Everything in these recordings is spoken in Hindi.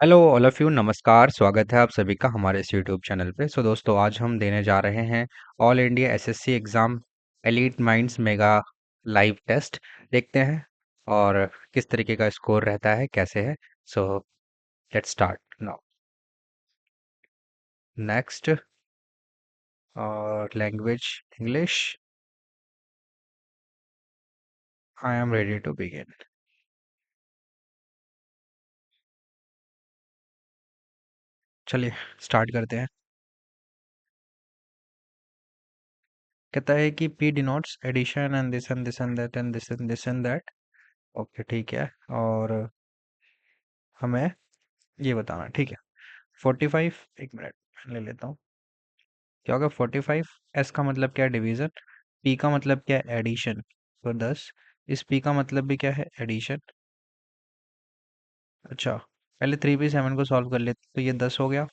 हेलो ऑल ऑफ यू, नमस्कार। स्वागत है आप सभी का हमारे इस यूट्यूब चैनल पे। दोस्तों, आज हम देने जा रहे हैं all India SSC exam elite minds mega live test. देखते हैं और किस तरीके का स्कोर रहता है, कैसे है। So let's start now. Next, और language English. I am ready to begin. चलिए स्टार्ट करते हैं। कहता है कि P denotes addition and this and this and that and this and this and that. Okay, ठीक है। और हमें ये बताना, ठीक है। 45, एक मिनट ले लेता हूँ। क्या होगा 45? एस का मतलब क्या है? डिवीजन। पी का मतलब क्या है? एडिशन। तो 10। इस पी का मतलब भी क्या है? एडिशन। अच्छा, पहले 3p7 को सॉल्व कर लेते तो ये 10 हो गया।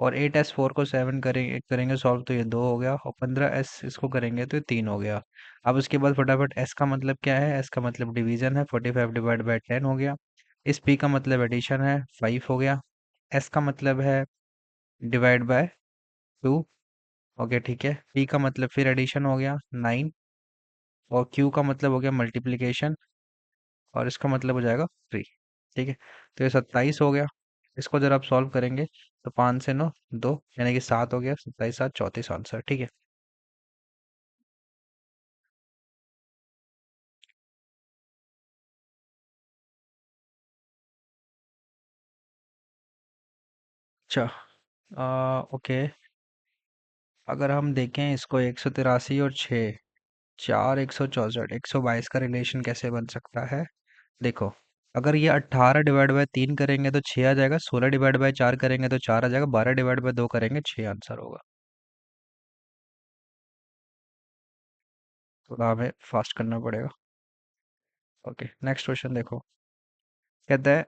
और 8s4 को 7 करेंगे सॉल्व तो ये 2 हो गया। और 15s इसको करेंगे तो ये 3 हो गया। अब उसके बाद फटाफट एस का मतलब क्या है? एस का मतलब डिवीजन है। 45 डिवाइड बाई 10 हो गया। इस पी का मतलब एडिशन है, 5 हो गया। एस का मतलब है डिवाइड बाय 2। ओके, ठीक है। पी का मतलब फिर एडिशन हो गया, 9। और क्यू का मतलब हो गया मल्टीप्लिकेशन। और इसका मतलब हो जाएगा 3। ठीक है, तो ये 27 हो गया। इसको जब आप सॉल्व करेंगे तो 5 से 9 2, यानी कि 7 हो गया। 27 7 34 आंसर। ठीक है। अच्छा, ओके। अगर हम देखें इसको 183 और 6, 4 164 122 का रिलेशन कैसे बन सकता है? देखो, अगर ये 18 डिवाइड बाय 3 करेंगे तो 6 आ जाएगा। 16 डिवाइड बाय 4 करेंगे तो 4 आ जाएगा। 12 डिवाइड बाय 2 करेंगे 6 आंसर होगा। थोड़ा हमें फास्ट करना पड़ेगा। ओके, नेक्स्ट क्वेश्चन देखो। कहता है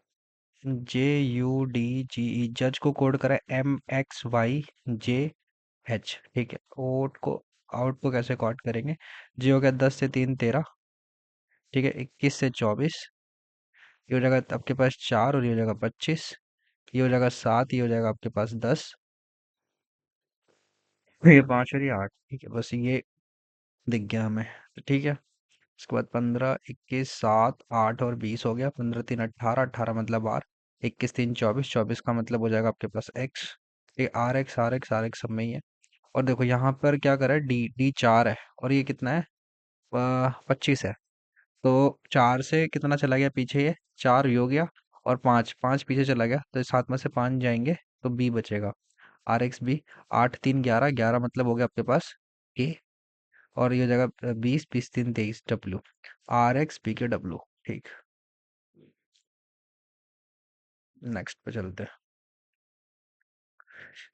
JUDGE, जज को कोड करा MXYJH। ठीक है, आउट को कैसे कोड करेंगे? जी हो गया 10 से 3 13। ठीक है, 21 से 24। ये हो जाएगा आपके पास 4, और ये हो जाएगा 25। ये हो जाएगा 7, ये हो जाएगा आपके पास 10। ये 5 और ये 8। ठीक है, बस ये दिख गया हमें। तो ठीक है। उसके बाद 15 21 7 8 और 20 हो गया। 15 3 18, 18 मतलब आर। 21 3 24, 24 का मतलब हो जाएगा आपके पास एक्स। ये आर एक्स सब में ही है। और देखो यहाँ पर क्या करा है, डी डी 4 है। और ये कितना है? 25 है। तो 4 से कितना चला गया पीछे? ये 4 ये हो गया। और 5 5 पीछे चला गया, तो 7 में से 5 जाएंगे तो बी बचेगा। RXB। 8 3 11, 11 मतलब हो गया आपके पास ए। और ये हो जाएगा 20 20 3 23 डब्ल्यू। RXBK W। ठीक। नेक्स्ट पे चलते हैं।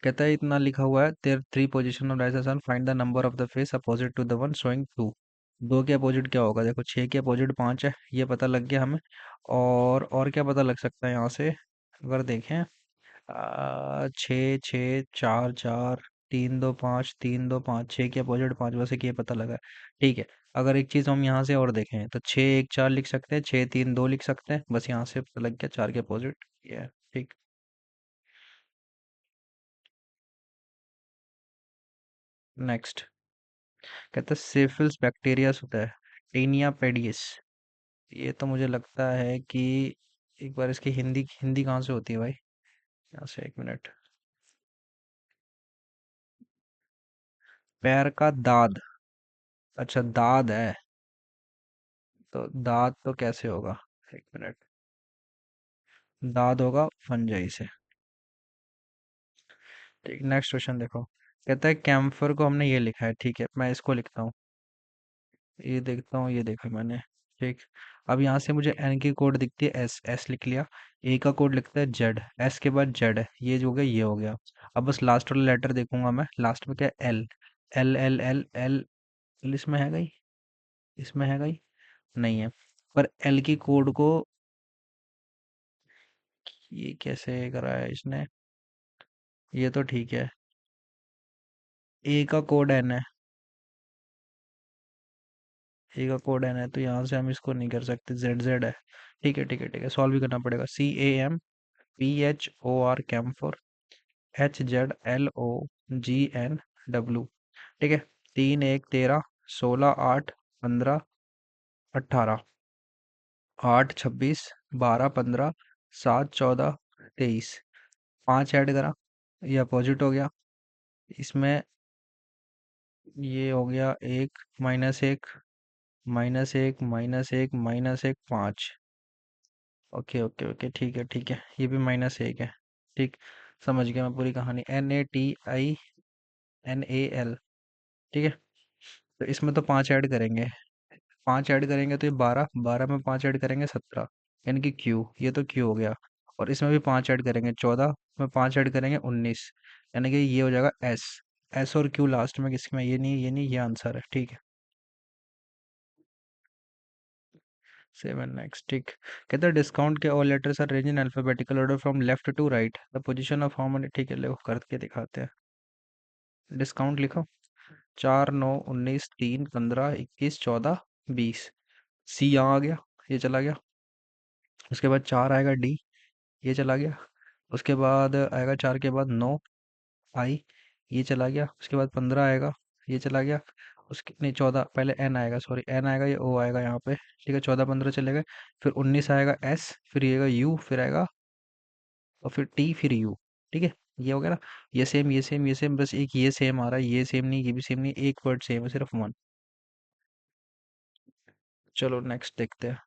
कहता है इतना लिखा हुआ है, there three position of dice, find the number of the face opposite to the one showing 2। दो के अपोजिट क्या होगा? देखो, 6 के अपोजिट 5 है, ये पता लग गया हमें। और क्या पता लग सकता है यहाँ से? अगर देखें, 6 6 4 4 3 2 5 3 2 5, 6 के अपोजिट 5, बस एक ये पता लगा है। ठीक है। अगर एक चीज़ हम यहाँ से और देखें तो 6 1 4 लिख सकते हैं, 6 3 2 लिख सकते हैं। बस यहाँ से पता लग गया 4 के अपोजिट ये है। ठीक। नेक्स्ट, कहता है सिफिल्स बैक्टीरिया होता है, टेनिया पेडिस। ये तो मुझे लगता है कि एक बार इसकी हिंदी हिंदी कहाँ से होती है भाई? यहाँ से, एक मिनट। पैर का दाद। अच्छा, दाद है। तो दाद तो कैसे होगा? एक मिनट। दाद होगा फंजाई से। ठीक, नेक्स्ट क्वेश्चन देखो। कहता है कैम्फर को हमने ये लिखा है, ठीक है, मैं इसको लिखता हूँ। ये देखता हूँ, ये देखा मैंने। ठीक। अब यहाँ से मुझे एन की कोड दिखती है, एस एस लिख लिया। ए का कोड लिखता है जेड, एस के बाद जेड है, ये जो हो गया ये हो गया। अब बस लास्ट वाला लेटर देखूंगा मैं, लास्ट में क्या है? L. L L L L. L इसमें है गई? इसमें है गई? नहीं है। पर एल की कोड को ये कैसे करा है इसने? ये तो ठीक है। ए का कोड एन है। ए का कोड एन है, तो यहाँ से हम इसको नहीं कर सकते, जेड जेड है। ठीक है ठीक है ठीक है, सॉल्व भी करना पड़ेगा। CAM PHOR camphor, HZLOGN W। ठीक है। 3 1 13, 16 8 15 18, 8 26 12 15 7 14 23, 5 ऐड करा, ये अपोजिट हो गया। इसमें ये हो गया एक, -1 -1 -1 -1 5। ओके ओके ओके, ठीक है ठीक है, ये भी -1 है। ठीक, समझ गया मैं पूरी कहानी। NATINAL। ठीक है। तो इसमें तो 5 ऐड करेंगे, 5 ऐड करेंगे तो ये 12, 12 में 5 ऐड करेंगे 17, यानी कि Q, ये तो Q हो गया। और इसमें भी 5 ऐड करेंगे 14, में 5 ऐड करेंगे 19, यानी कि ये हो जाएगा S। S और Q लास्ट में किसमें, ये नहीं ये नहीं, ये आंसर है। ठीक है। 7 नेक्स्ट। ठीक, कहते हैं डिस्काउंट के all letters are range in alphabetical order from left to right, the position of how many. ठीक है, देखो करके दिखाते हैं। डिस्काउंट लिखो, 4 9 19 3 15 21 14 20। सी यहाँ आ गया, ये चला गया। उसके बाद 4 आएगा डी, ये चला गया। उसके बाद आएगा 4 के बाद 9 आई, ये चला गया। उसके बाद 15 आएगा, ये चला गया। उसके नहीं 14, पहले एन आएगा, सॉरी एन आएगा, ये ओ आएगा यहाँ पे। ठीक है, 14 15 चले गए। फिर 19 आएगा एस, फिर ये आएगा यू, फिर आएगा और फिर टी, फिर यू। ठीक है, ये हो गया ना। ये सेम ये सेम ये सेम, बस एक ये सेम आ रहा है, ये सेम नहीं, ये भी सेम नहीं, एक वर्ड सेम है, सिर्फ वन। चलो नेक्स्ट देखते हैं।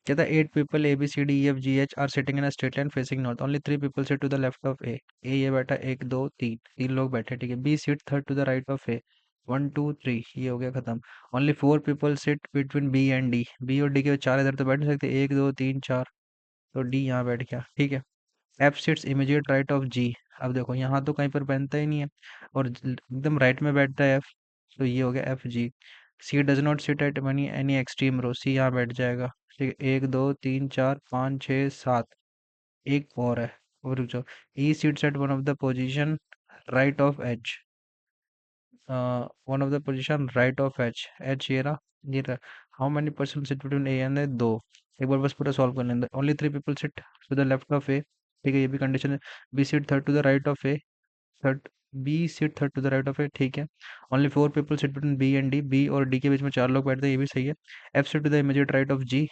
कहता है 8 people ABCDEFGH are sitting in a straight line facing north, only 3 people sit to the left of A. A ये बैठा, 1 2 3, 3 लोग बैठे। ठीक है। B seat third to the right of A, 1 2 3, ये हो गया खत्म। Only 4 people sit between B and D, B और डी के चार इधर तो बैठ नहीं सकते, 1 2 3 4, तो डी यहाँ बैठ गया। ठीक है। F sits immediate right of G, अब देखो यहाँ तो कहीं पर बनता ही नहीं है, और एकदम राइट में बैठता है एफ, तो ये हो गया F G. C does not sit at many any extreme row, C यहाँ बैठ जाएगा। ठीक है, 1 2 3 4 5 6 7, एक और है, और रुक जाओ। E sits at one of the position right of H, one of the position right of H, H ये रहा, ये रहा। How many person sit between A and दो, एक बार बस पूरा सॉल्व कर लेंगे। Only 3 people sit to the left of A. ठीक है, ये भी कंडीशन है। B seat third to the right of A, third, B seat third to the right of A. ठीक है। Only 4 people sit between B and D, B और डी के बीच में 4 लोग बैठते हैं, ये भी सही है। F seat to the immediate right of G,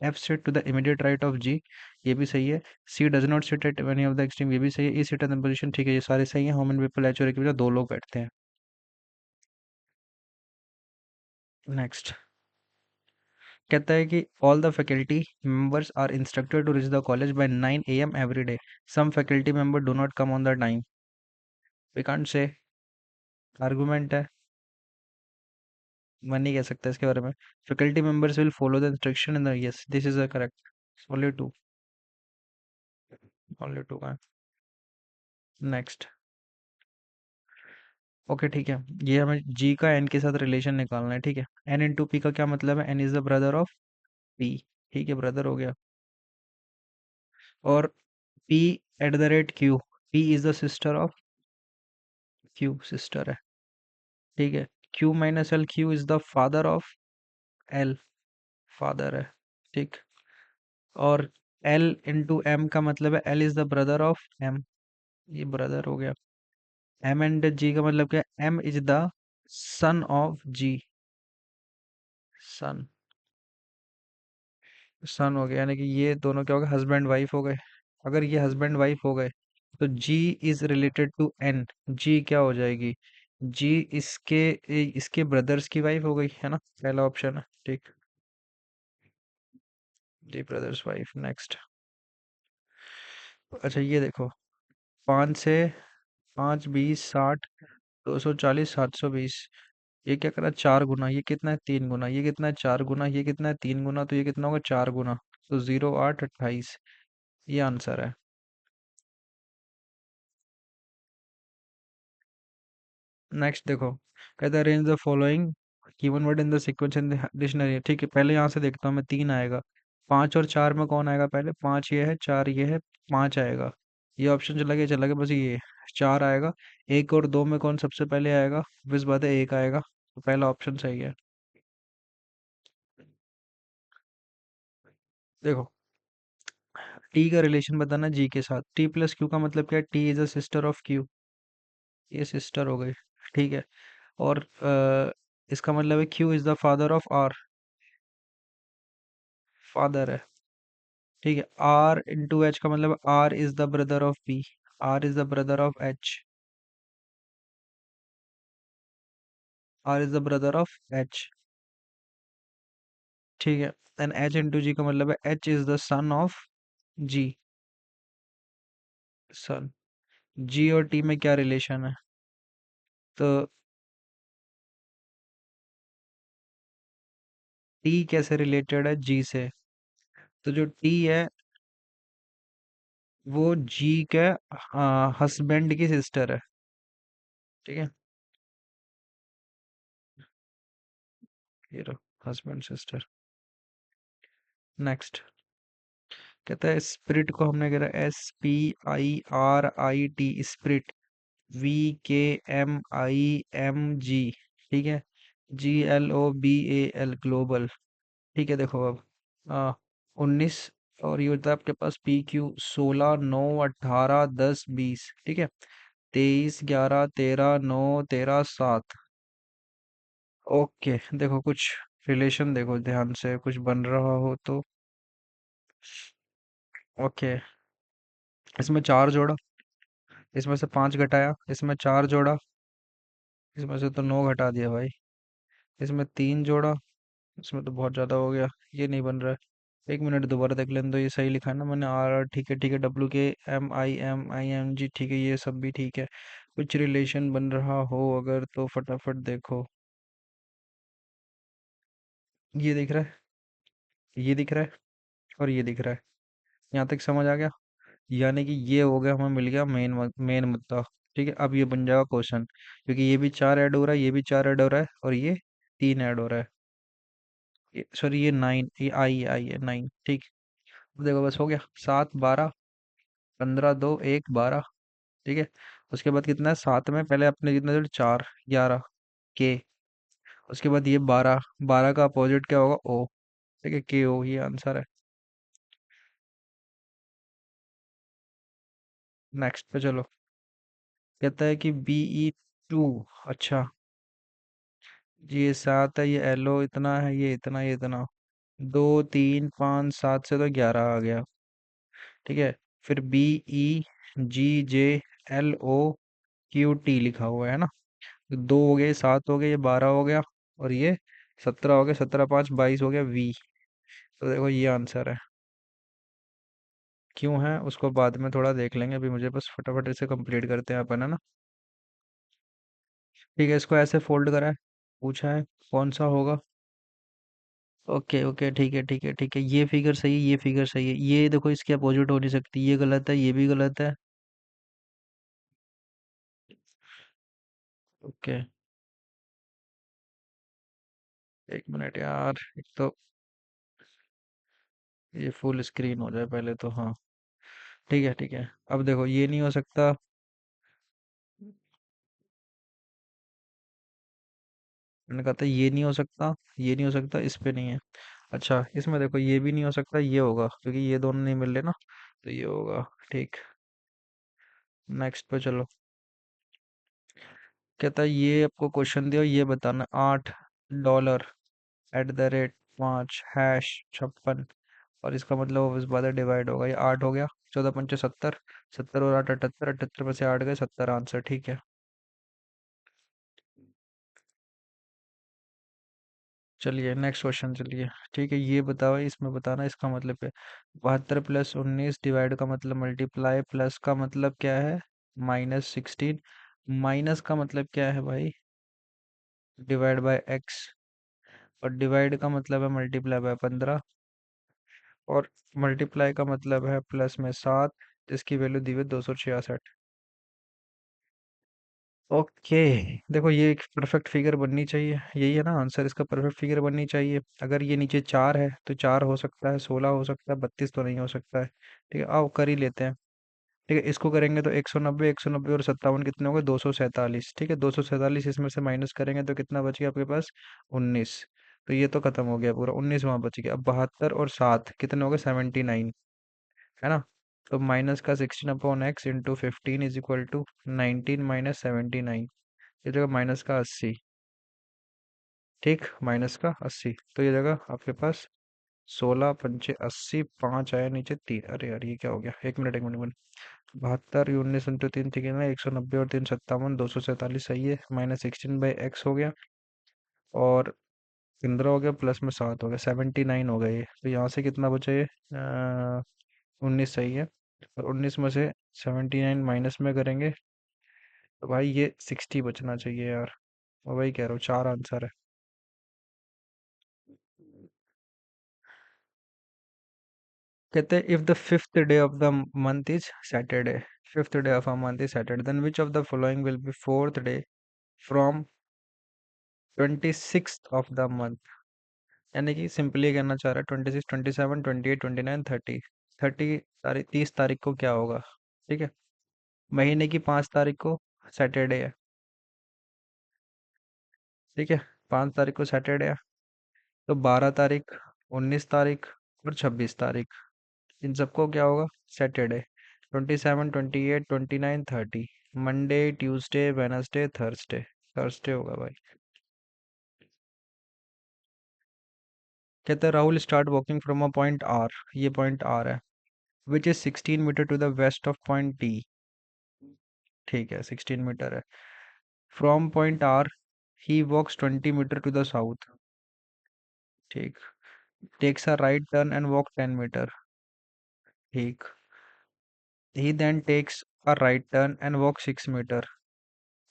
F seat to the immediate right of G, ये भी सही है। C does not sit at any of the extreme, ये भी सही है। E seat at the position, ठीक है, ये सारे सही है। हाउ मेनी पीपल एच और ए के बीच 2 लोग बैठते हैं। नेक्स्ट, कहता है कि all the faculty members are instructed to reach the college by 9 AM every day, some faculty member do not come on the time. We can't say, argument है, मैं नहीं कह सकता इसके बारे में। Faculty members will follow the instruction in the, yes this is the correct. Only two, only two का। नेक्स्ट, ओके ठीक है। ये हमें जी का एन के साथ रिलेशन निकालना है। ठीक है, एन इंटू पी का क्या मतलब है, N is the brother of P. ठीक है, ब्रदर हो गया। और P at the rate Q, P is the sister of Q, sister है। ठीक है। Q minus L, Q is the father of L, father है। ठीक। और एल इंटू एम का मतलब है L is the brother of M, ये ब्रदर हो गया। एम एंड जी का मतलब क्या है, M is the son of G, सन, सन हो गया, यानी कि ये दोनों क्या हो गए, हस्बैंड वाइफ हो गए। अगर ये हस्बैंड वाइफ हो गए तो जी इज रिलेटेड टू एन, जी क्या हो जाएगी, जी इसके ब्रदर्स की वाइफ हो गई है ना, पहला ऑप्शन है। ठीक, जी ब्रदर्स वाइफ। नेक्स्ट, अच्छा ये देखो, 5 से 5 20 60 240 720, ये क्या करा, 4 गुना, ये कितना है 3 गुना, ये कितना है 4 गुना, ये कितना है 3 गुना, तो ये कितना होगा 4 गुना, तो 0 8 28, ये आंसर है। नेक्स्ट देखो, कहता है arrange the following given word in the sequence in dictionary. ठीक है, पहले यहाँ से देखता हूँ मैं, 3 आएगा। 5 और 4 में कौन आएगा पहले, 5 ये है, 4 ये है, 5 आएगा। ये ऑप्शन चला गया, बस ये 4 आएगा। 1 और 2 में कौन सबसे पहले आएगा, बस बात है 1 आएगा, तो पहला ऑप्शन सही है। देखो, टी का रिलेशन बताना जी के साथ। टी प्लस क्यू का मतलब क्या है? T is a sister of Q. ये सिस्टर हो गई। ठीक है। और इसका मतलब है Q is the father of R. Father है। ठीक है। आर इंटू एच का मतलब R is the brother of B. R is the brother of H. R is the brother of H. ठीक है। एंड एच इंटू जी का मतलब है H is the son of G. Son. जी और टी में क्या रिलेशन है? तो टी कैसे रिलेटेड है जी से? तो जो टी है वो जी के हस्बैंड की सिस्टर है। ठीक है। ये रहो, हस्बैंड सिस्टर। नेक्स्ट। कहता है स्प्रिट को हमने कह रहा SPIRIT स्प्रिट। VKMIMG। ठीक है। GLOBAL global. ठीक है। देखो अब 19 और ये होता है आपके पास PQ 16 9 18 10 20। ठीक है। 23 11 13 9 13 7। ओके। देखो कुछ रिलेशन देखो ध्यान से, कुछ बन रहा हो तो। ओके। इसमें चार जोड़ा, इसमें से पांच घटाया, इसमें चार जोड़ा, इसमें से तो नौ घटा दिया भाई। इसमें तीन जोड़ा, इसमें तो बहुत ज्यादा हो गया। ये नहीं बन रहा है। एक मिनट दोबारा देख लें तो ये सही लिखा है ना मैंने? RR ठीक है, ठीक है। WKMIMIMG ठीक है, ये सब भी ठीक है। कुछ रिलेशन बन रहा हो अगर तो फटाफट देखो। ये दिख रहा है, ये दिख रहा है, और ये दिख रहा है। यहाँ तक समझ आ गया? यानी कि ये हो गया, हमें मिल गया मेन मुद्दा। ठीक है। अब ये बन जाएगा क्वेश्चन, क्योंकि ये भी चार ऐड हो रहा है, ये भी चार ऐड हो रहा है, और ये तीन ऐड हो रहा है। सॉरी, ये नाइन, ये आई है 9। ठीक। अब देखो बस हो गया। 7 12 15 2 1 12। ठीक है। उसके बाद कितना है सात में? पहले अपने जितना जोड़, चार, 11 के। उसके बाद ये 12, 12 का अपोजिट क्या होगा? ओ। ठीक है, के ओ, ये आंसर है। नेक्स्ट पे चलो। कहता है कि BE2। अच्छा। ये 7 है, ये LO इतना है, ये इतना, ये इतना। 2 3 5 7 से तो 11 आ गया। ठीक है। फिर BEGJLOQT लिखा हुआ है ना? तो दो हो गए, सात हो गए, ये 12 हो गया, और ये 17 हो गया। 17 5 22 हो गया V। तो देखो ये आंसर है। क्यों है उसको बाद में थोड़ा देख लेंगे, अभी मुझे बस फटाफट इसे कंप्लीट करते हैं अपन, है ना? ठीक है। इसको ऐसे फोल्ड करा है, पूछा है कौन सा होगा। ओके ओके, ठीक है, ठीक है, ठीक है। ये फिगर सही है, ये फिगर सही है। ये देखो इसकी अपोजिट हो नहीं सकती, ये गलत है, ये भी गलत है। ओके। एक मिनट यार, एक तो ये फुल स्क्रीन हो जाए पहले तो। हाँ। ठीक है, ठीक है। अब देखो ये नहीं हो सकता। मैंने कहा था ये नहीं हो सकता, ये नहीं हो सकता, इस पे नहीं है। अच्छा, इसमें देखो ये भी नहीं हो सकता, ये होगा, क्योंकि ये दोनों नहीं मिल रहे ना। तो ये होगा। ठीक। नेक्स्ट पे चलो। कहता है ये आपको क्वेश्चन दिया, ये बताना। $8 @ 5 #56। और इसका मतलब वो इस बार डिवाइड होगा। ये 8 हो गया। 14 × 5 = 70। 70 और 8 78। 78 में से 8 गए, 70 आंसर। ठीक है। चलिए नेक्स्ट क्वेश्चन चलिए। ठीक है। ये बताओ, इसमें बताना इसका मतलब है। 72 + 19 डिवाइड का मतलब मल्टीप्लाई, प्लस का मतलब क्या है? -16। माइनस का मतलब क्या है भाई? Divide by x। और डिवाइड का मतलब है मल्टीप्लाई बाय 15। और मल्टीप्लाई का मतलब है प्लस में 7, जिसकी वैल्यू दी हुई है 266। ओके। देखो ये एक परफेक्ट फिगर बननी चाहिए, यही है ना आंसर? इसका परफेक्ट फिगर बननी चाहिए। अगर ये नीचे चार है तो 4 हो सकता है, 16 हो सकता है, 32 तो नहीं हो सकता है। ठीक है, आओ कर ही लेते हैं। ठीक है। इसको करेंगे तो 190, 190 और 57 कितने हो गए? 247। ठीक है। 247, इसमें से माइनस करेंगे तो कितना बच गया आपके पास? 19। तो ये तो खत्म हो गया पूरा, 19 वहां बच गया। अब 72 और 7 कितने हो गए, 79, है ना। तो माइनस का 16/x into 15 is equal to 19 minus 79, ये जगह माइनस का 80। ठीक, माइनस का 80, तो ये जगह आपके पास 16 पंचे 80, 5 आया नीचे 3। अरे यार ये क्या हो गया, एक मिनट एक मिनट एक मिनट। 72 19 इंटू 3 ठीक है ना, 190 और 3 57, 247 सही है। माइनस 16/x हो गया, और 15 हो गया, प्लस में 7 हो गया, 79 हो गया ये। तो यहाँ से कितना बचा ये, 19 सही है। और 19 में से 79 माइनस में करेंगे तो भाई ये 60 बचना चाहिए यार। और वही कह रहा हूँ, चार आंसर है। कहते हैं if the fifth day of the month is Saturday, fifth day of a month is Saturday, then which of the following will be fourth day from 26th of the month. यानी कि सिंपली कहना चाह रहा है 26 27 28 29 30, 30 तारीख 30 तारीख को क्या होगा। ठीक है, महीने की 5 तारीख को सैटरडे है। ठीक है, 5 तारीख को सैटरडे है, तो 12 तारीख, 19 तारीख और 26 तारीख, इन सबको क्या होगा, Saturday. 27 28 29 30, Monday Tuesday Wednesday Thursday, Thursday होगा भाई। कहते हैं Rahul start walking from a point R, ये पॉइंट आर है, which is 16 metre to the west of point D. ठीक है, 16 मीटर है। From point R he walks 20 metre to the south. ठीक, takes a right turn and walk 10 metre. ठीक, he then takes a right turn and walks 6 metre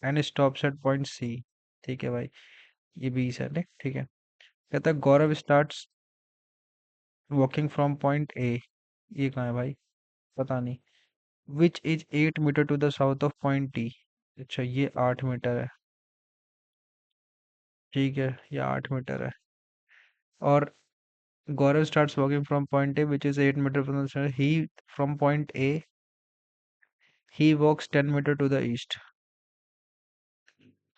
and stops at point C. ठीक है भाई, ये 20 है नहीं, ठीक है। कहता है Gaurav starts walking from point A, ये कहाँ है भाई, पता नहीं। Which is 8 metre to the south of point T. अच्छा, ये 8 मीटर है। ठीक है, ये 8 मीटर है। और Gaurav starts walking from point A which is 8 metre from he, from point A he walks 10 metre to the east.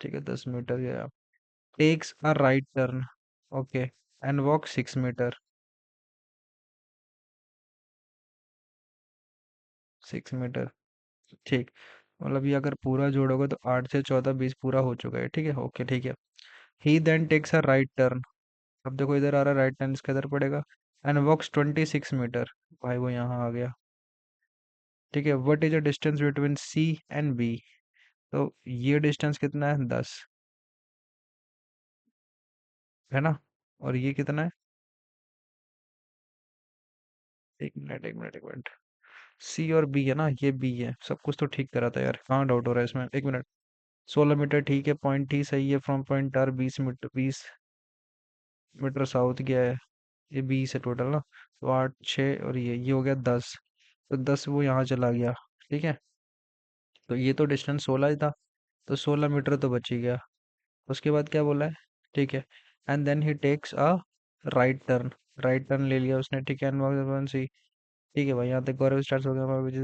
ठीक है, 10 मीटर गया। Takes a right turn, okay, and walk 6 metre, 6 metre. ठीक, मतलब ये अगर पूरा जोड़ोगे तो 8 से 14 20 पूरा हो चुका है। ठीक है, ओके ठीक है। He then takes a right turn, अब देखो इधर आ रहा है राइट टर्न, इसका इधर पड़ेगा। एंड वॉक्स 26 मीटर, भाई वो यहाँ आ गया। ठीक है, what is the distance between C and B. तो ये डिस्टेंस कितना है, 10, है ना। और ये कितना है, एक मिनट एक मिनट एक मिनट। सी और बी है ना, ये बी है, सब कुछ तो ठीक करा था यार, कहाँ डाउट हो रहा है इसमें, एक मिनट। 16 मीटर ठीक है, पॉइंट ही सही है, from point R 20 metre, 20 metre south गया है। ये 20 है टोटल ना, तो 8 6 और ये हो गया 10, तो 10 वो यहाँ चला गया। ठीक है, तो ये तो डिस्टेंस 16 ही था, तो 16 मीटर तो बच ही गया। उसके बाद क्या बोला है, ठीक है। And then he takes a right turn, right turn ले लिया उसने। ठीक है, एंड सी। ठीक है भाई, यहाँ तक गौरव स्टार्ट हो गया, which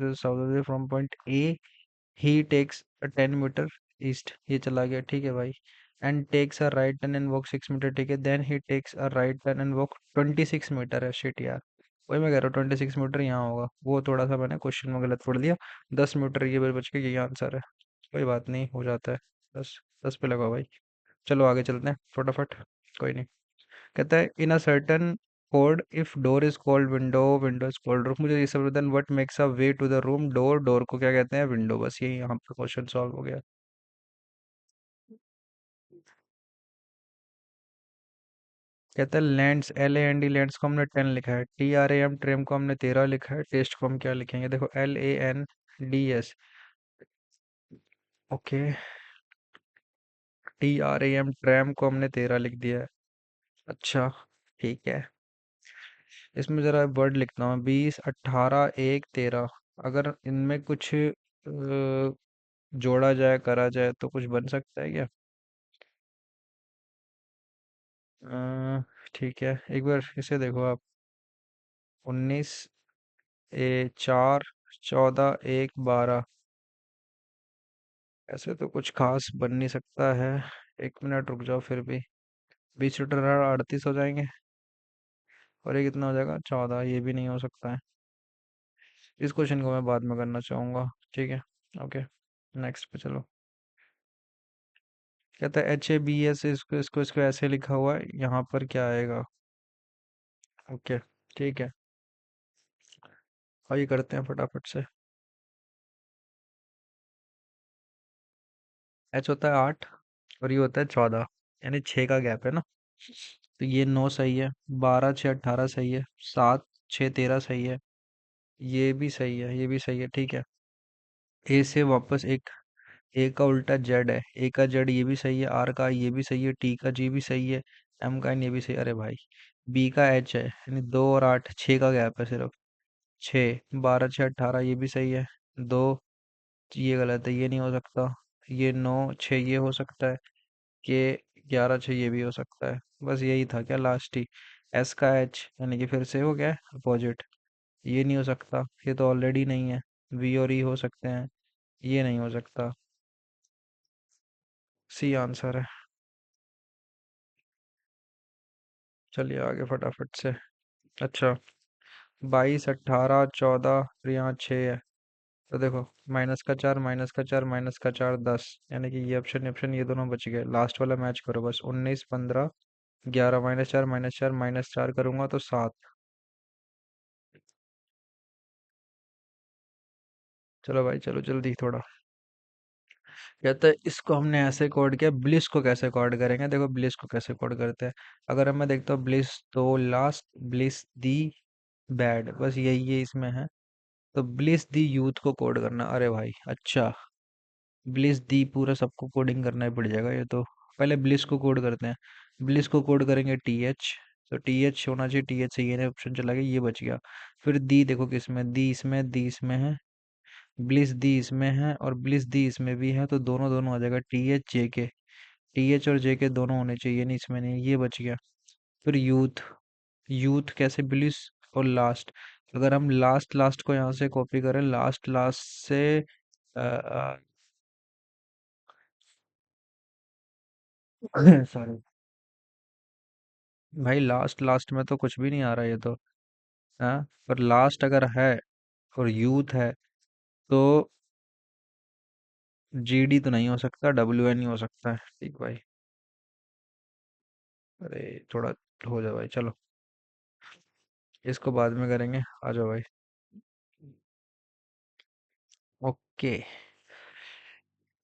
is south from point A he takes 10 metre east, ये चला गया। ठीक है भाई, and takes a right turn and walk 6 metre. ठीक है, then he takes a right turn and walk 26 metre है। शिट यार, वही मैं कह रहा हूँ 26 मीटर यहाँ होगा, वो थोड़ा सा मैंने क्वेश्चन में गलत पढ़ दिया। 10 मीटर ये बच के यही आंसर है। कोई बात नहीं, हो जाता है। 10, 10 पे लगा भाई। चलो आगे चलते हैं फटाफट। कोई नहीं। कहता है in a certain code if door is called window, window is called room, मुझे ये सब then what makes a way to the room, door, door को क्या कहते हैं, विंडो। बस यही यहाँ पे क्वेश्चन सॉल्व हो गया। कहता है लैंड्स, LAND लैंड्स को हमने 10 लिखा है, TRAM ट्रेम को हमने 13 लिखा है, टेस्ट को हम क्या लिखेंगे, देखो LANDS। ओके, TRAM ट्रैम को हमने 13 लिख दिया है। अच्छा, ठीक है। इसमें जरा वर्ड लिखता हूँ, 20 18 1 13। अगर इनमें कुछ जोड़ा जाए करा जाए तो कुछ बन सकता है क्या। ठीक है, एक बार इसे देखो आप। 19 4 14 1 12, ऐसे तो कुछ खास बन नहीं सकता है। एक मिनट रुक जाओ फिर भी। 20 लीटर 38 हो जाएंगे। और ये कितना हो जाएगा, 14। ये भी नहीं हो सकता है। इस क्वेश्चन को मैं बाद में करना चाहूँगा। ठीक है। ओके। नेक्स्ट पे चलो। कहता है HABS, इसको इसको इसको ऐसे लिखा हुआ है, यहाँ पर क्या आएगा। ओके। ठीक है। आइए करते हैं फटाफट से। H होता है 8 और ये होता है 14, यानी 6 का गैप है ना। तो ये 9 सही है, 12 6 18 सही है, 7 6 13 सही है, ये भी सही है, ये भी सही है। ठीक है। ए से वापस एक, ए का उल्टा जेड है, ए का जेड ये भी सही है, आर का ये भी सही है, टी का जी भी सही है, एम का एन ये भी सही है। अरे भाई, बी का एच है, यानी 2 और 8, 6 का गैप है सिर्फ। 6 12 6 18 ये भी सही है। 2, ये गलत है, ये नहीं हो सकता। ये 9 6 ये हो सकता है। के 11 6 ये भी हो सकता है। बस यही था क्या लास्ट ही। एस का एच, यानी कि फिर से हो गया अपोजिट, ये नहीं हो सकता, ये तो ऑलरेडी नहीं है। वी और ई हो सकते हैं, ये नहीं हो सकता। सी आंसर है। चलिए आगे फटाफट से। अच्छा, 22 18 14, फिर यहाँ 6 है। तो देखो, -4 -4 -4 10, यानी कि ये ऑप्शन ये दोनों बच गए। लास्ट वाला मैच करो बस। 19 15 11 -4 -4 -4 करूंगा तो 7। चलो भाई चलो जल्दी थोड़ा। कहता है इसको हमने ऐसे कोड किया, ब्लिस को कैसे कोड करेंगे। देखो ब्लिस को कैसे कोड करते हैं। अगर मैं देखता हूँ ब्लिस तो लास्ट, ब्लिस दी बैड, बस यही ये इसमें है। तो ब्लिस दी यूथ को कोड करना। अरे भाई अच्छा, ब्लिस दी पूरा सबको कोडिंग करना ही पड़ जाएगा ये तो। पहले ब्लिस को कोड करते हैं। ब्लिस को कोड करेंगे TH, तो TH होना चाहिए, TH से ये ऑप्शन चला गया, ये बच गया। फिर दी देखो किसमें, दी इसमें, दी इसमें है, ब्लिस दी इसमें है, और ब्लिस दी इसमें भी है, तो दोनों दोनों आ जाएगा। TH JK, TH और JK दोनों होने चाहिए, नहीं इसमें नहीं, ये बच गया। फिर यूथ, यूथ कैसे, ब्लिस और लास्ट। अगर हम लास्ट लास्ट को यहाँ से कॉपी करें, लास्ट लास्ट से सॉरी भाई, लास्ट लास्ट में तो कुछ भी नहीं आ रहा ये तो। हाँ, पर लास्ट अगर है और यूथ है तो GD तो नहीं हो सकता, WN ही हो सकता है। ठीक भाई। अरे थोड़ा हो जाए भाई, चलो इसको बाद में करेंगे। आ जाओ भाई। ओके।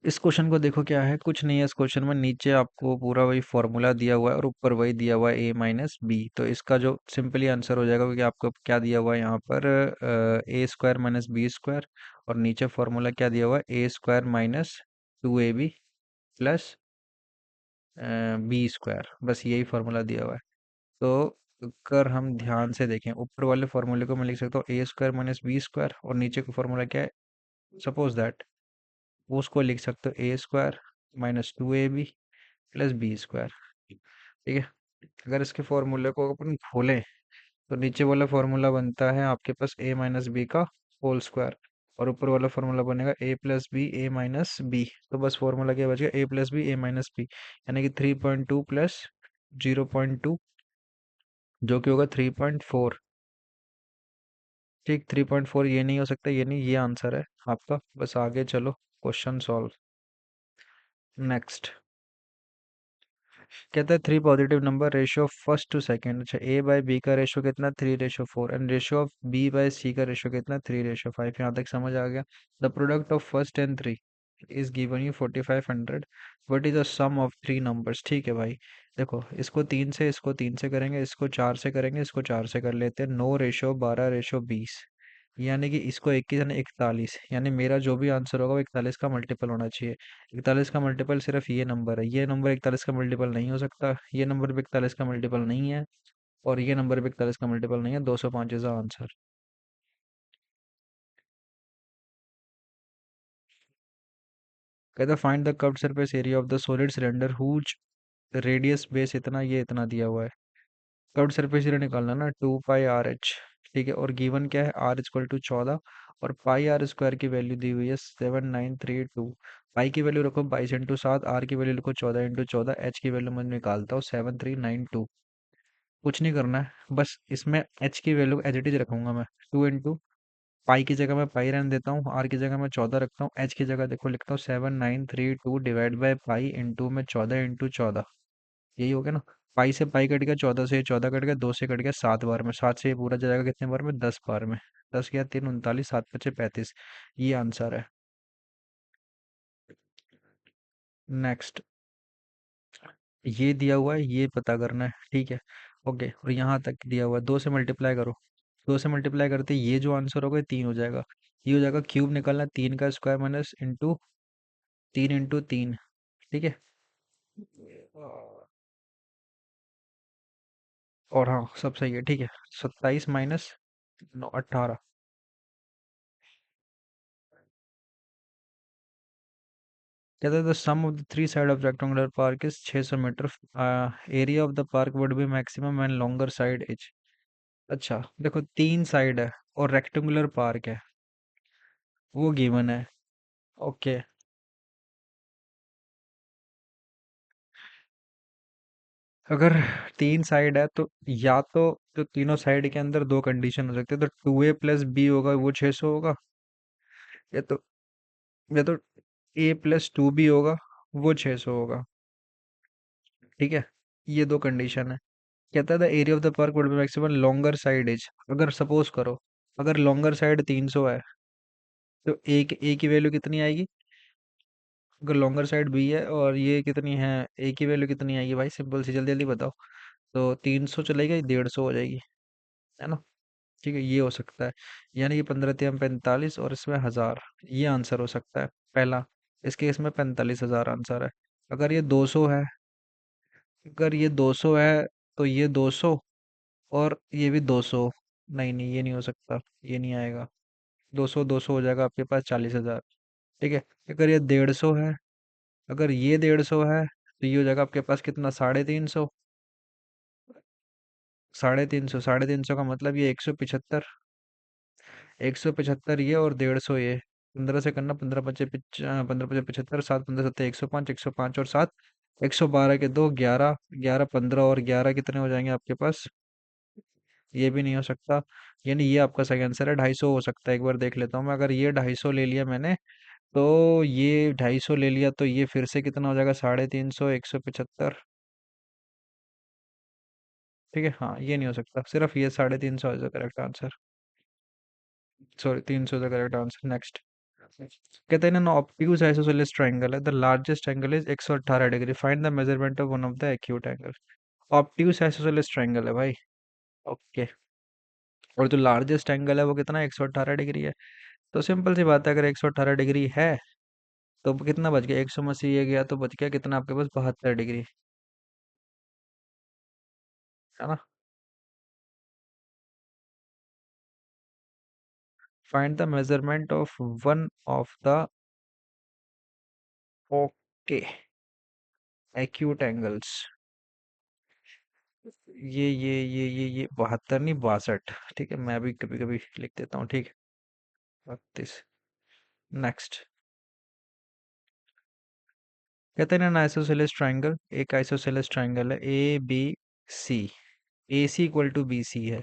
इस क्वेश्चन को देखो, क्या है, कुछ नहीं है इस क्वेश्चन में। नीचे आपको पूरा वही फॉर्मूला दिया हुआ है और ऊपर वही दिया हुआ है A-B। तो इसका जो सिंपली आंसर हो जाएगा, क्योंकि आपको क्या दिया हुआ है यहाँ पर, A² - B² और नीचे फॉर्मूला क्या दिया हुआ है, A² - 2AB प्लस B²। बस यही फॉर्मूला दिया हुआ है। तो अगर हम ध्यान से देखें, ऊपर वाले फॉर्मूले को मैं लिख सकता हूँ A² - B² और नीचे का फॉर्मूला क्या है, सपोज दैट, उसको लिख सकते हो A² - 2AB प्लस B²। ठीक है। अगर इसके फॉर्मूले को अपन खोलें तो नीचे वाला फॉर्मूला बनता है आपके पास A - B का होल स्क्वायर, और ऊपर वाला फॉर्मूला बनेगा A+B A-B। तो बस फॉर्मूला क्या बचेगा, A+B A-B, यानी कि 3.2 प्लस 0.2, जो कि होगा 3.4। ठीक, 3.4 ये नहीं हो सकता, ये नहीं, ये आंसर है आपका। बस आगे चलो, क्वेश्चन सॉल्व। नेक्स्ट। कहता है 3 positive number, ratio of first to second. अच्छा, A/B का रेशियो कितना, 3:4, एंड रेशियो ऑफ B/C का रेशियो कितना, 3:5। यहाँ तक समझ आ गया। The product of first and three is given you 4500। What is the sum of three numbers. ठीक है भाई। देखो, इसको तीन से करेंगे, इसको 4 से करेंगे, इसको 4 से कर लेते हैं। 9:12:20, यानी कि इसको 21 यानी 41, यानी मेरा जो भी आंसर होगा वो 41 का मल्टीपल होना चाहिए। 41 का मल्टीपल सिर्फ ये नंबर है, ये नंबर 41 का मल्टीपल नहीं हो सकता, ये नंबर भी 41 का मल्टीपल नहीं है, और ये नंबर भी 41 का मल्टीपल नहीं है। 205 इज आंसर। कहता find the curved surface area of the solid cylinder whose radius base इतना, ये इतना दिया हुआ है। कर्व्ड सरफेस एरिया निकालना ना, 2πRH। ठीक है, और गिवन क्या है, R = 14, और पाई R² की वैल्यू दी हुई है 7932। पाई की वैल्यू रखो 22 × 7, आर की वैल्यू लिखो 14 × 14, एच की वैल्यू मैं निकालता हूँ 7392। कुछ नहीं करना है, बस इसमें एच की वैल्यू एज इट इज रखूंगा मैं। 2 × पाई की जगह मैं पाई रहने देता हूँ, आर की जगह मैं 14 रखता हूँ, एच की जगह देखो लिखता हूँ 7932 डिवाइड बाई पाई इंटू में 14 × 14। यही हो गया ना। पाई से पाई कट गया, 14 से 14 कट गया, 2 से कट गया 7 बार में, 7 से ये पूरा जाएगा कितने बार में, 10 बार में। 10 गया 3 39, 7 5 35। ये आंसर है। नेक्स्ट, ये दिया हुआ है, ये पता करना है, ठीक है। ओके, और यहाँ तक दिया हुआ है, 2 से मल्टीप्लाई करो। 2 से मल्टीप्लाई करते ये जो आंसर होगा ये 3 हो जाएगा। ये हो जाएगा, क्यूब निकालना है, 3 का स्क्वायर माइनस इंटू 3 × 3, ठीक है। और हाँ, सब सही है, ठीक है। 27 माइनस 18। कहते हैं the sum of the three side of rectangular park is 600 metre. Area of the park would be maximum and longer side is. अच्छा देखो, 3 साइड है और रेक्टेंगुलर पार्क है, वो गिवन है। ओके, अगर 3 साइड है तो या तो जो तीनों साइड के अंदर दो कंडीशन हो सकती है, तो 2a + b होगा वो 600 होगा, या तो या तो a + 2b होगा वो 600 होगा, ठीक है। ये दो कंडीशन है। कहता है the area of the park would be maximum longer side is. अगर सपोज करो, अगर लॉन्गर साइड 300 है, तो ए की वैल्यू कितनी आएगी। अगर लॉन्गर साइड बी है और ये कितनी है, ए की वैल्यू कितनी आएगी भाई, सिंपल सी, जल्दी जल्दी बताओ। तो 300 चलेगी, 150 हो जाएगी, है ना। ठीक है, ये हो सकता है। यानी कि 15×3 = 45 और इसमें 1000, ये आंसर हो सकता है पहला। इस केस में 45,000 आंसर है। अगर ये 200 है, अगर ये 200 है तो ये 200 और ये भी 200। नहीं नहीं, ये नहीं हो सकता, ये नहीं आएगा। 200 200 हो जाएगा आपके पास 40,000, ठीक है। अगर ये 150 है, अगर ये 150 है तो ये हो जाएगा आपके पास कितना, 350। 350, 350 का मतलब ये 175। 175 ये और 150 ये। 15 से करना, 15 5 75, 7 15 7 105, 105 और 7 112 के दो 11, 11 15 और 11 कितने हो जाएंगे आपके पास। ये भी नहीं हो सकता। यानी ये आपका सही आंसर है, 250 हो सकता है। एक बार देख लेता हूँ मैं, अगर ये 250 ले लिया मैंने, तो ये 250 ले लिया तो ये फिर से कितना हो जाएगा, 350, 175। ठीक है, हाँ ये नहीं हो सकता, सिर्फ ये 350 is the correct answer. Sorry, 300 is the correct answer. Next, कहते हैं ना, ऑब्ट्यूज आइसोसेलेस ट्रायंगल है, the largest angle is 118 degree, find the measurement of one of the acute angle. Obtuse isosceles triangle है भाई। ओके, और जो लार्जेस्ट एंगल है वो कितना, 118 डिग्री है। तो सिंपल सी बात है, अगर 118 डिग्री है तो कितना बच गया, 100 में से ये गया तो बच गया कितना आपके पास, 72 डिग्री, है ना। Find the measurement of one of the, okay, acute angles. ये 72 नहीं, 62, ठीक है। मैं भी कभी कभी लिख देता हूँ, ठीक है। 32। नेक्स्ट, कहते हैं ना, आइसोसेलेस ट्रायंगल, एक आइसोसेलेस ट्रायंगल है A B C. A C equal to B C है,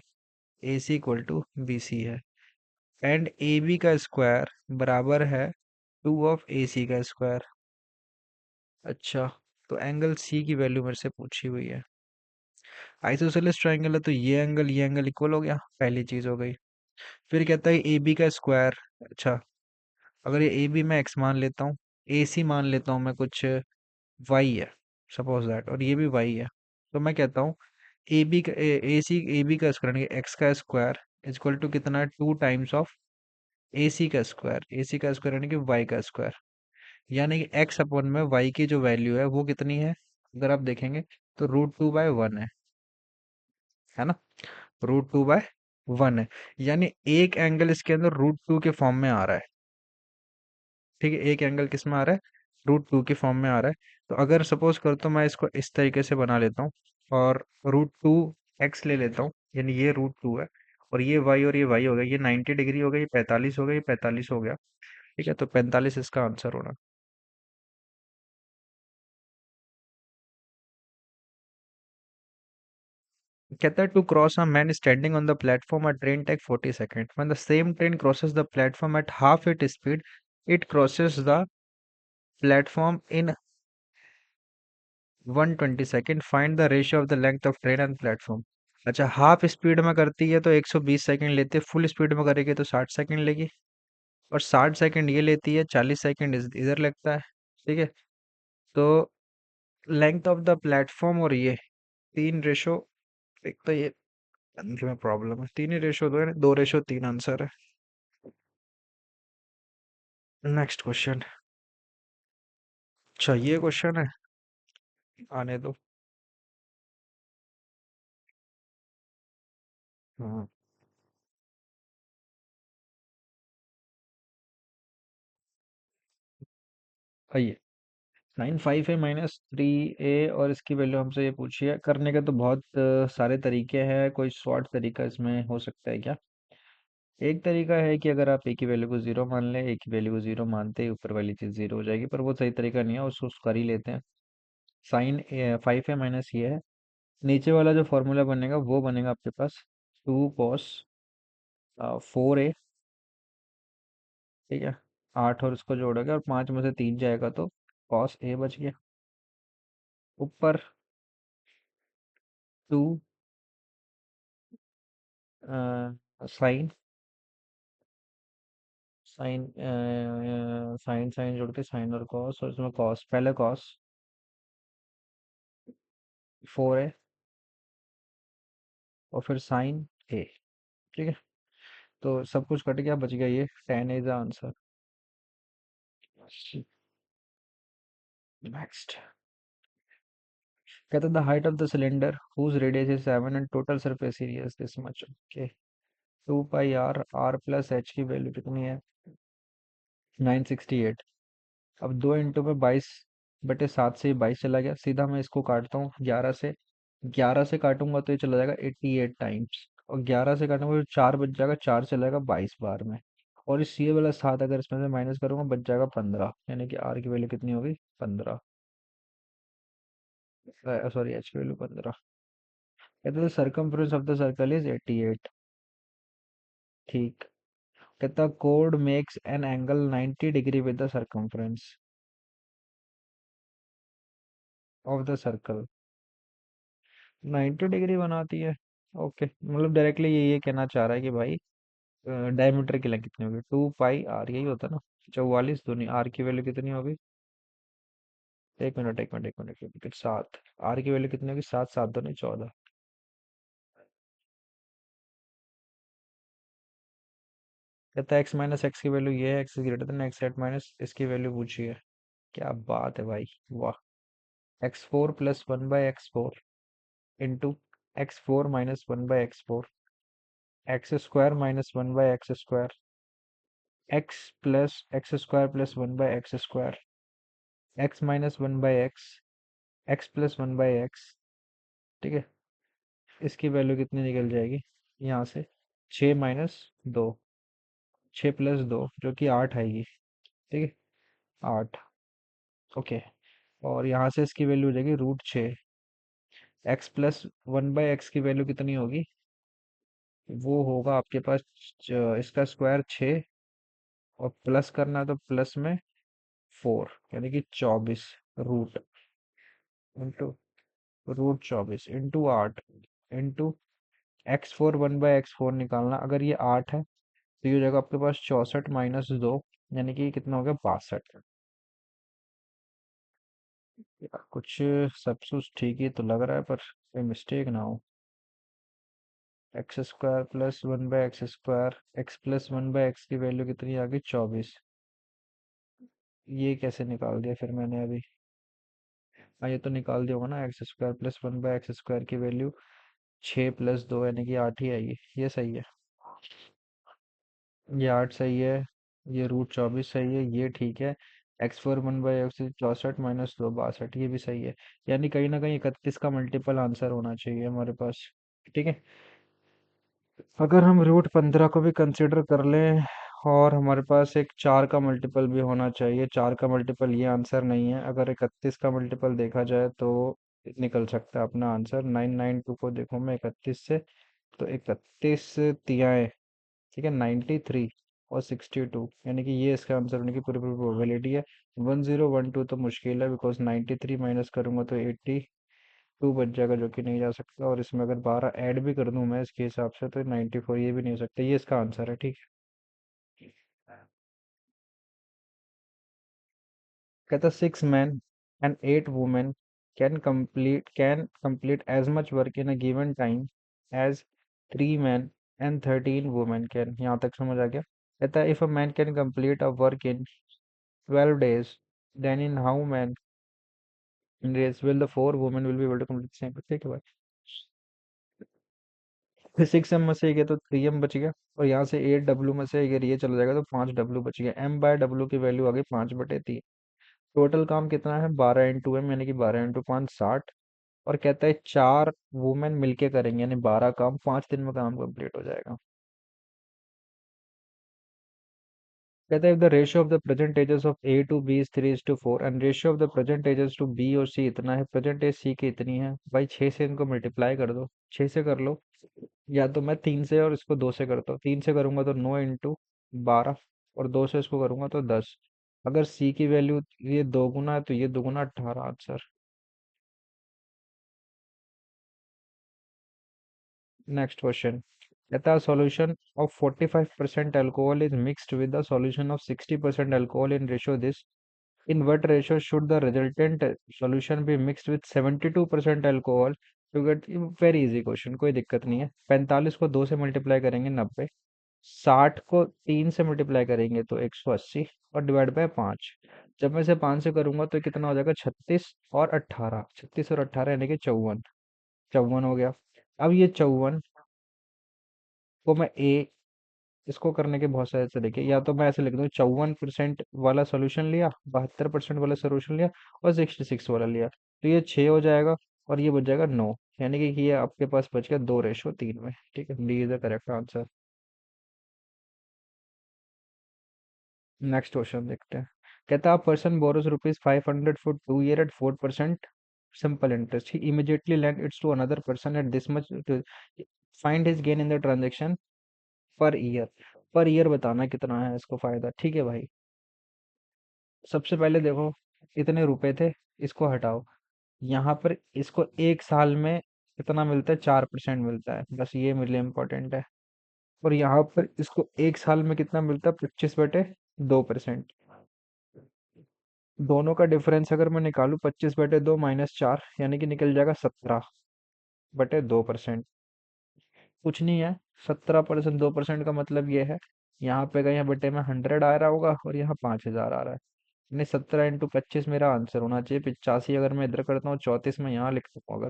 A C equal to B C है, एंड ए बी का स्क्वायर बराबर है 2 ऑफ ए सी का स्क्वायर। अच्छा, तो एंगल सी की वैल्यू मेरे से पूछी हुई है। आइसोसेलेस ट्रायंगल है तो ये एंगल इक्वल हो गया, पहली चीज हो गई। फिर कहता है ए बी का स्क्वायर। अच्छा, अगर ये ए बी मैं एक्स मान लेता हूँ, ए सी मान लेता हूँ मैं कुछ वाई है, सपोज दैट, और ये भी वाई है, तो मैं कहता हूँ ए बी का, ए सी ए बी का स्क्वायर एक्स का स्क्वायर इक्वल टू कितना है, 2 टाइम्स ऑफ ए सी का स्क्वायर। ए सी का स्क्वायर यानी कि वाई का स्क्वायर, यानी कि एक्स अपॉन में वाई की जो वैल्यू है वो कितनी है, अगर आप देखेंगे तो √2/1 है ना। √2/1 है, यानी एक एंगल इसके अंदर √2 के फॉर्म में आ रहा है। ठीक है, एक एंगल किस में आ रहा है, √2 के फॉर्म में आ रहा है। तो अगर सपोज कर तो मैं इसको इस तरीके से बना लेता हूँ और √2 एक्स ले लेता हूँ, यानी ये √2 है, और ये वाई और ये वाई हो गया, ये 90 डिग्री हो गया, ये 45 हो गया, ये 45 हो गया। ठीक है, तो 45 इसका आंसर होना। कहता है to cross a man standing on the platform a train take 40 second when the same train crosses the platform at half it speed it crosses the platform in 120 second find the ratio of the length of train and platform. अच्छा, हाफ स्पीड में करती है तो 120 सेकेंड लेते, फुल स्पीड में करेगी तो 60 सेकेंड लेगी, और 60 सेकेंड ये लेती है, 40 सेकेंड इधर लगता है। ठीक है, तो लेंथ ऑफ द प्लेटफॉर्म और ये तीन रेशो, एक तो ये अंधे में प्रॉब्लम है, तीन ही रेशो दो है, 2:3 आंसर है। Next question. अच्छा, ये क्वेश्चन है, आने दो। हाँ, आइए। 9 5 a - 3 a और इसकी वैल्यू हमसे ये पूछी है। करने के तो बहुत सारे तरीके हैं, कोई शॉर्ट तरीका इसमें हो सकता है क्या? एक तरीका है कि अगर आप a की वैल्यू को 0 मान लें, a की वैल्यू को 0 मानते ही ऊपर वाली चीज़ 0 हो जाएगी, पर वो सही तरीका नहीं है, उसको कर ही लेते हैं। साइन 5a माइनस ये है, नीचे वाला जो फॉर्मूला बनेगा वो बनेगा आपके पास 2 cos 4a। ठीक है, 8 और उसको जोड़ोगे और 5 में से 3 जाएगा तो cos a बच गया। ऊपर 2 साइन साइन साइन साइन जोड़ के साइन और कॉस, और इसमें कॉस, पहले कॉस 4a और फिर साइन a। ठीक है, तो सब कुछ कट गया, बच गया ये 10 इज द आंसर। नेक्स्ट। कहता the height of the cylinder whose radius is 7 and total surface area is this much. Okay, 2 pi R plus H की वैल्यू कितनी है? 968। अब 2 इंटू में 22/7 से 22 चला गया, सीधा मैं इसको काटता हूँ 11 से। 11 से काटूंगा तो ये चला जाएगा 88 टाइम्स, और 11 से काटूंगा तो 4 बच जाएगा, 4 चलेगा 22 बार में। और इस ये वाला 7 अगर इसमें से माइनस करूंगा बच जाएगा 15, यानी कि आर की वैल्यू कितनी होगी? 15। सॉरी, एच की वैल्यू 15। कहते हैं circumference of the circle is 88। ठीक। कहता code makes an angle 90 degree with the circumference of the circle. 90 degree बनाती है। ओके, मतलब डायरेक्टली ये कहना चाह रहा है कि भाई डायमीटर की लेंथ कितनी होगी? 2 पाई आर, यही होता है ना? 44 दूनी आर की वैल्यू कितनी होगी? एक मिनट एक मिनट एक मिनट एक मिनट, 7। आर की वैल्यू कितनी होगी? 7 7 दूनी 14। कहता है एक्स माइनस एक्स की वैल्यू ये है, X greater than X at minus इसकी वैल्यू पूछी है। क्या बात है भाई, वाह। x4 + 1/x4 into x4 - 1/x4, x² - 1/x², x+x² + 1/x², x - 1/x, x+1/x। ठीक है, इसकी वैल्यू कितनी निकल जाएगी यहाँ से? 6 - 2, 6 + 2 जो कि 8 आएगी। ठीक है, 8। ओके, और यहाँ से इसकी वैल्यू हो जाएगी √6। x+1/x की वैल्यू कितनी होगी? वो होगा आपके पास इसका स्क्वायर 6, और प्लस करना है तो प्लस में 4, यानी कि 24 root into √24 into 8 into x4 1/x4 निकालना। अगर ये 8 है तो ये हो जाएगा आपके पास 64 - 2, यानी कि कितना हो गया? 62। यार कुछ सब कुछ ठीक ही तो लग रहा है, पर कोई मिस्टेक ना हो। x² + 1/x², x+1/x की वैल्यू कितनी आ गई? 24। ये कैसे निकाल दिया फिर मैंने अभी? हाँ, ये तो निकाल दिया होगा ना, x² + 1/x² की वैल्यू 6 + 2 यानी कि 8 ही आएगी। ये सही है, ये 8 सही है, ये √24 सही है, ये ठीक है। x4 1/x 64 - 2 62, ये भी सही है। यानी कहीं ना कहीं 31 का मल्टीपल आंसर होना चाहिए हमारे पास। ठीक है, अगर हम √15 को भी कंसिडर कर लें, और हमारे पास एक 4 का मल्टीपल भी होना चाहिए। 4 का मल्टीपल ये आंसर नहीं है। अगर 31 का मल्टीपल देखा जाए तो निकल सकता है अपना आंसर। 992 को देखो मैं 31 से, तो 31 तियाएं, ठीक है, 93 और 62, यानी कि ये इसका आंसर होने की पूरी पूरी प्रोबेबिलिटी है। 1012 तो मुश्किल है, बिकॉज 93 माइनस करूंगा तो 82 बच जाएगा, जो कि नहीं जा सकता। और इसमें अगर 12 ऐड भी कर दूं मैं इसके हिसाब से, तो 94 ये भी नहीं हो सकता। ये इसका आंसर है, ठीक है। कहता 6 men and 8 women can complete as much work in a given time as 3 men and 13 women can। यहाँ तक समझ आ गया? कहता है if a man can complete a work in 12 days, then in how many days will the 4 women will be able to complete the same? ठीक है भाई। फिर 6 m में से ये तो 3 m बच गया, और यहाँ से 8 w में से अगर ये चला जाएगा तो 5 w बच गया। m/w की वैल्यू आ गई 5/3। टोटल काम कितना है? 12 × m, यानी कि 12 × 5 60। और कहता है 4 वुमेन मिलके करेंगे, यानी 12 काम 5 दिन में काम कंप्लीट हो जाएगा। कहता है if the ratio of the present ages of A to B is 3:4 and ratio of the present ages to B और C इतना है, present age C की इतनी है, भाई 6 से इनको मल्टीप्लाई कर दो, 6 से कर लो, या तो मैं 3 से और इसको 2 से करता हूँ। 3 से करूंगा तो 9 × 12, और 2 से इसको करूंगा तो 10। अगर C की वैल्यू ये दोगुना है तो ये दोगुना 18 आंसर। नेक्स्ट क्वेश्चन कहता है solution of 45% alcohol is mixed with the solution of 60% alcohol in ratio this, in what ratio should the resultant solution be mixed with 72% alcohol to get? Very easy question, कोई दिक्कत नहीं है। 45 को 2 से मल्टीप्लाई करेंगे 90, 60 को 3 से मल्टीप्लाई करेंगे तो 180, और डिवाइड बाय 5। जब मैं इसे 5 से करूंगा तो कितना हो जाएगा? 36 और 18, 36 और 18 यानी कि 54, 54 हो गया। अब ये 54 को मैं ए, इसको करने के बहुत सारे तरीके, या तो मैं ऐसे लिख दूं 54% वाला सोल्यूशन लिया, 72% वाला सोल्यूशन लिया, और 66 वाला लिया, तो ये 6 हो जाएगा, और ये बच जाएगा 9, यानी कि ये आपके पास बच गया 2:3 में। ठीक है, D is the correct answer. Next question देखते हैं। कहता है person borrows ₹500 for 2 year at 4% simple interest, he immediately lend it to another person at this much to find his gain in the transaction per year. Per year बताना कितना है इसको फायदा, ठीक है भाई। सबसे पहले देखो, इतने रुपए थे, इसको हटाओ। यहाँ पर इसको 1 साल में कितना मिलता है? 4% मिलता है, बस ये मेरे लिए इम्पोर्टेंट है। और यहाँ पर इसको 1 साल में कितना मिलता है? 25/2%। दोनों का डिफरेंस अगर मैं निकालूं 25/2 -4, यानी कि निकल जाएगा 17/2%। कुछ नहीं है, 17% 2% का मतलब ये है, यहाँ पे का यहाँ बटे में 100 आ रहा होगा, और यहाँ 5,000 आ रहा है। यानी 17 × 25 मेरा आंसर होना चाहिए। 85 अगर मैं इधर करता हूँ, 34 में यहाँ लिख सकूँ अगर।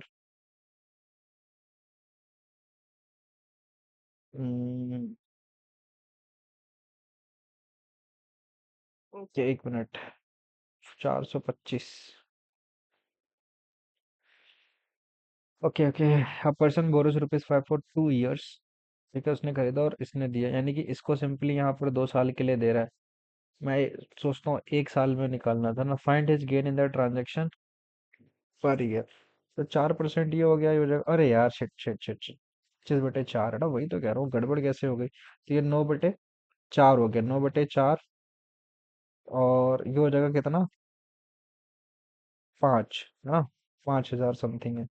Hmm, okay, 1 minute. 425। Okay okay. A person borrows ₹5 for 2 years, ठीक है, उसने खरीदा और इसने दिया, यानी कि इसको सिंपली यहाँ पर 2 साल के लिए दे रहा है। मैं सोचता हूँ 1 साल में निकालना था ना। Find his gain in the transaction per year, तो 4% ये हो गया, ये हो जाएगा। अरे यार, शिट शिट शिट शिट, 25/4 है ना, वही तो कह रहा हूँ, गड़बड़ कैसे हो गई? तो ये 9/4 हो गया, 9/4, और ये हो जाएगा कितना? 5 है ना, 5,000 समथिंग है।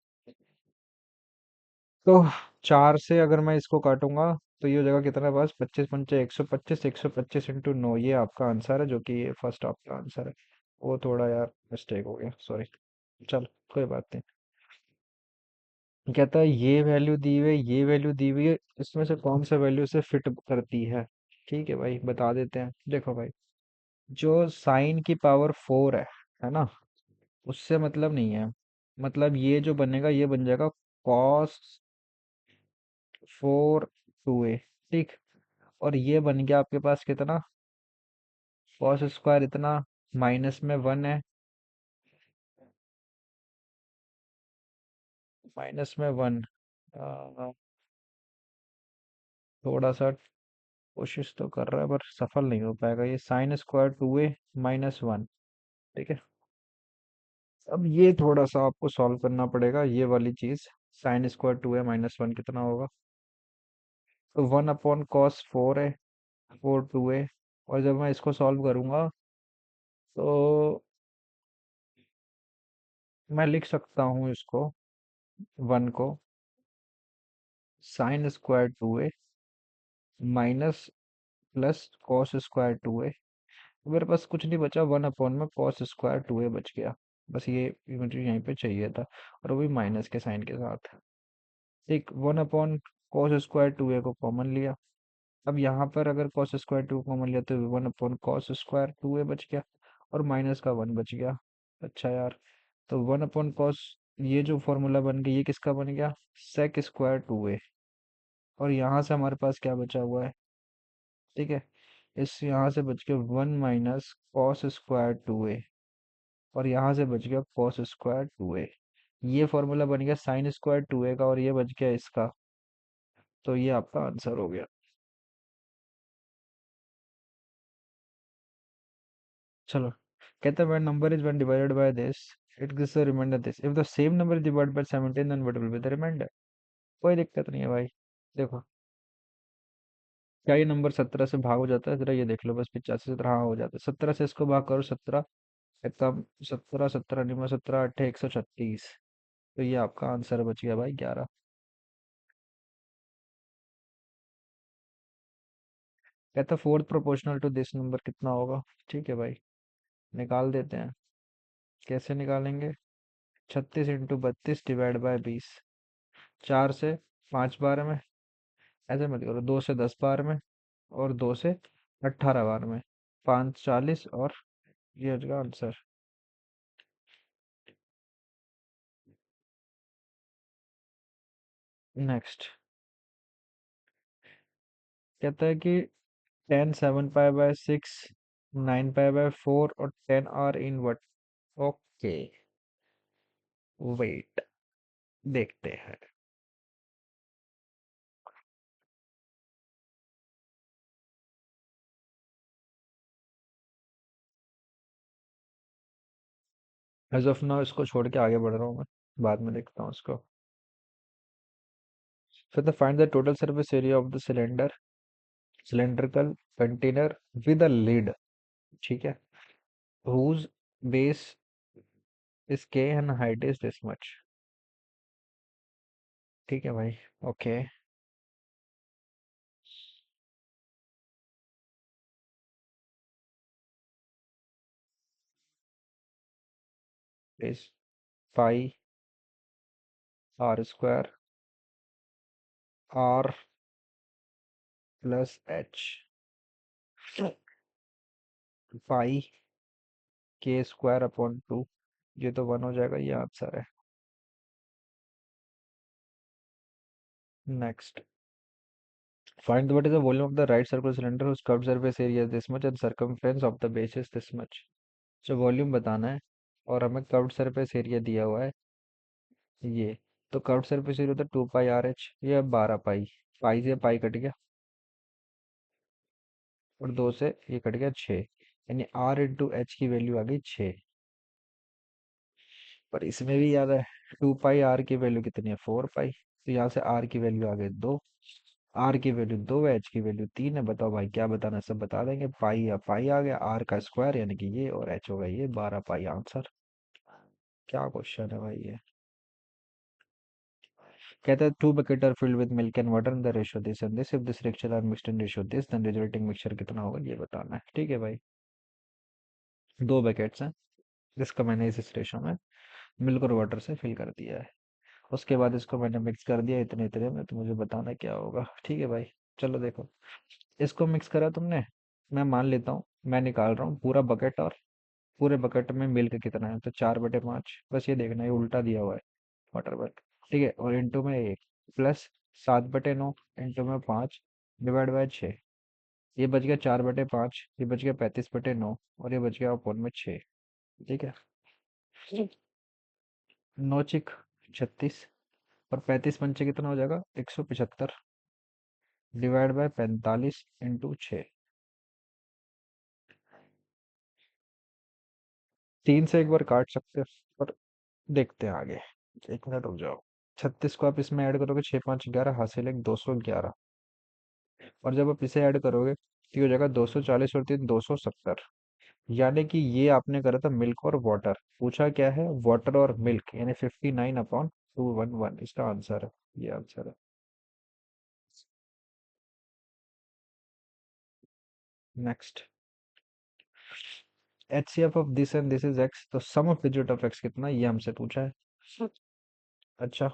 तो 4 से अगर मैं इसको काटूंगा तो ये हो जाएगा कितना? बस 25 × 5 125, 125 × 9, ये आपका आंसर है, जो कि ये फर्स्ट आपका आंसर है। वो थोड़ा यार मिस्टेक हो गया, सॉरी। चल, कोई बात नहीं। कहता है ये वैल्यू दी हुई है, ये वैल्यू दी हुई है, इसमें से कौन सा वैल्यू से फिट करती है? ठीक है भाई, बता देते हैं। देखो भाई, जो साइन की पावर 4 है ना, उससे मतलब नहीं है। मतलब ये जो बनेगा, ये बन जाएगा कॉस 4 2a, ठीक। और ये बन गया आपके पास कितना? कॉस स्क्वायर इतना, माइनस में 1 है, -1। थोड़ा सा कोशिश तो कर रहा है, पर सफल नहीं हो पाएगा। ये sin स्क्वायर 2a -1, ठीक है। अब ये थोड़ा सा आपको सॉल्व करना पड़ेगा ये वाली चीज। साइन स्क्वायर 2a-1 कितना होगा? तो 1/cos 4 है, 4 2a। और जब मैं इसको सॉल्व करूंगा तो मैं लिख सकता हूँ इसको, 1 को sin² 2a minus plus cos² 2a। मेरे पास कुछ नहीं बचा, 1/cos² 2a बच गया। बस ये मुझे यहीं पे चाहिए था, और वो भी माइनस के साइन के साथ। ठीक, 1/cos² 2a को कॉमन लिया। अब यहाँ पर अगर cos² 2 कॉमन लिया तो 1/cos² 2a बच गया, और माइनस का 1 बच गया। अच्छा यार, तो 1/cos, ये जो फॉर्मूला बन गया ये किसका बन गया? sec² 2a। और यहाँ से हमारे पास क्या बचा हुआ है? ठीक है, इस यहाँ से बच गया 1 - cos² 2a, और यहाँ से बच गया cos² 2a। ये फॉर्मूला बन गया sin² 2a का, और ये बच गया इसका। तो ये आपका आंसर हो गया। चलो, कहते हैं when number is when divided by this, it gives the remainder this. If the same number is divided by 17, then what will be the remainder? कोई दिक्कत नहीं है भाई। देखो, क्या ये नंबर 17 से भाग हो जाता है? जरा ये देख लो, बस 85 से हाँ हो जाता है। 17 से इसको भाग करो, 17 एकदम, 17 17 निम्न 17 अट्ठे 136। तो ये आपका आंसर बच गया भाई, 11। कहता fourth proportional to this number कितना होगा? ठीक है भाई, निकाल देते हैं। कैसे निकालेंगे? 36 × 32 डिवाइड बाय 20। 4 से 5 बार में, ऐसे मत करो, 2 से 10 बार में, और 2 से 18 बार में। 5 40, और ये हो जाएगा आंसर। नेक्स्ट, कहता है कि 10 7 π/6, 9 π/4 और 10 are in what? Okay, wait, देखते हैं। एज ऑफ नाउ इसको छोड़ के आगे बढ़ रहा हूँ मैं, बाद में देखता हूँ इसको। फिर the find the total surface area of the cylinder, cylindrical container with a lid, ठीक है, whose base is k and height is this much। ठीक है भाई, okay. Is π r² r plus h, pi k² 2। ये तो 1 हो जाएगा, ये आंसर है। Next, find what is the volume of the right circular cylinder whose curved surface area is this much and circumference of the base is this much। जो वॉल्यूम बताना है, और हमें कर्व्ड सरफेस एरिया दिया हुआ है ये। तो कर्व्ड सरफेस एरिया होता है 2 π r h, ये 12 पाई। पाई से पाई कट गया, और 2 से ये कट गया 6, यानी r/h की वैल्यू आ गई 6। पर इसमें भी याद है, 2 π r की वैल्यू कितनी है? 4 पाई। तो यहाँ से r की वैल्यू आ गई 2, r की वैल्यू 2 है, h की वैल्यू 3 है। बताओ भाई क्या बताना है? सब बता देंगे। पाई या पाई आ गया, r का स्क्वायर यानी कि ये, और h होगा ये, 12 पाई आंसर। क्या क्वेश्चन है भाई ये? कहता है 2 bucket are filled with milk and water in the ratio this and this, if this reaction are mixed in ratio this, then resulting mixture कितना होगा, ये बताना है। ठीक है भाई, 2 बकेट्स हैं, जिसका मैंने इस रेशियो में मिल्क और वाटर से फिल कर दिया है। उसके बाद इसको मैंने मिक्स कर दिया इतने इतने में, तो मुझे बताना क्या होगा। ठीक है भाई, चलो देखो, इसको मिक्स करा तुमने, मैं मान लेता हूँ, मैं निकाल रहा हूँ पूरा बकेट, और पूरे बकेट में मिल्क कितना है, तो 4/5। बस ये देखना, ये उल्टा दिया हुआ है वाटर वर्क। ठीक है, और इंटू में 1, प्लस 7/9 इंटू में 5 डिवाइड बाय 6। ये बच गया 4/5, ये बच गया 35/9, और ये बच गया अपन में 6। ठीक है, 9 × 36, और 35 पंचे कितना हो जाएगा? 175 डिवाइड बाय 45 इंटू 6। 3 से एक बार काट सकते हो, पर देखते हैं आगे। 1 मिनट रुक जाओ। 36 को आप इसमें ऐड करोगे, 6 5 11 हासिल है 211। और जब आप इसे ऐड करोगे तो ये हो जाएगा 240 और 3 270। यानी कि ये आपने करा था मिल्क और वाटर। पूछा क्या है, वाटर और मिल्क, यानी 59/211 इसका आंसर है। ये आंसर है। Next, HCF of this and this is x, तो सम ऑफ डिजिट ऑफ एक्स कितना, ये हमसे पूछा है। अच्छा,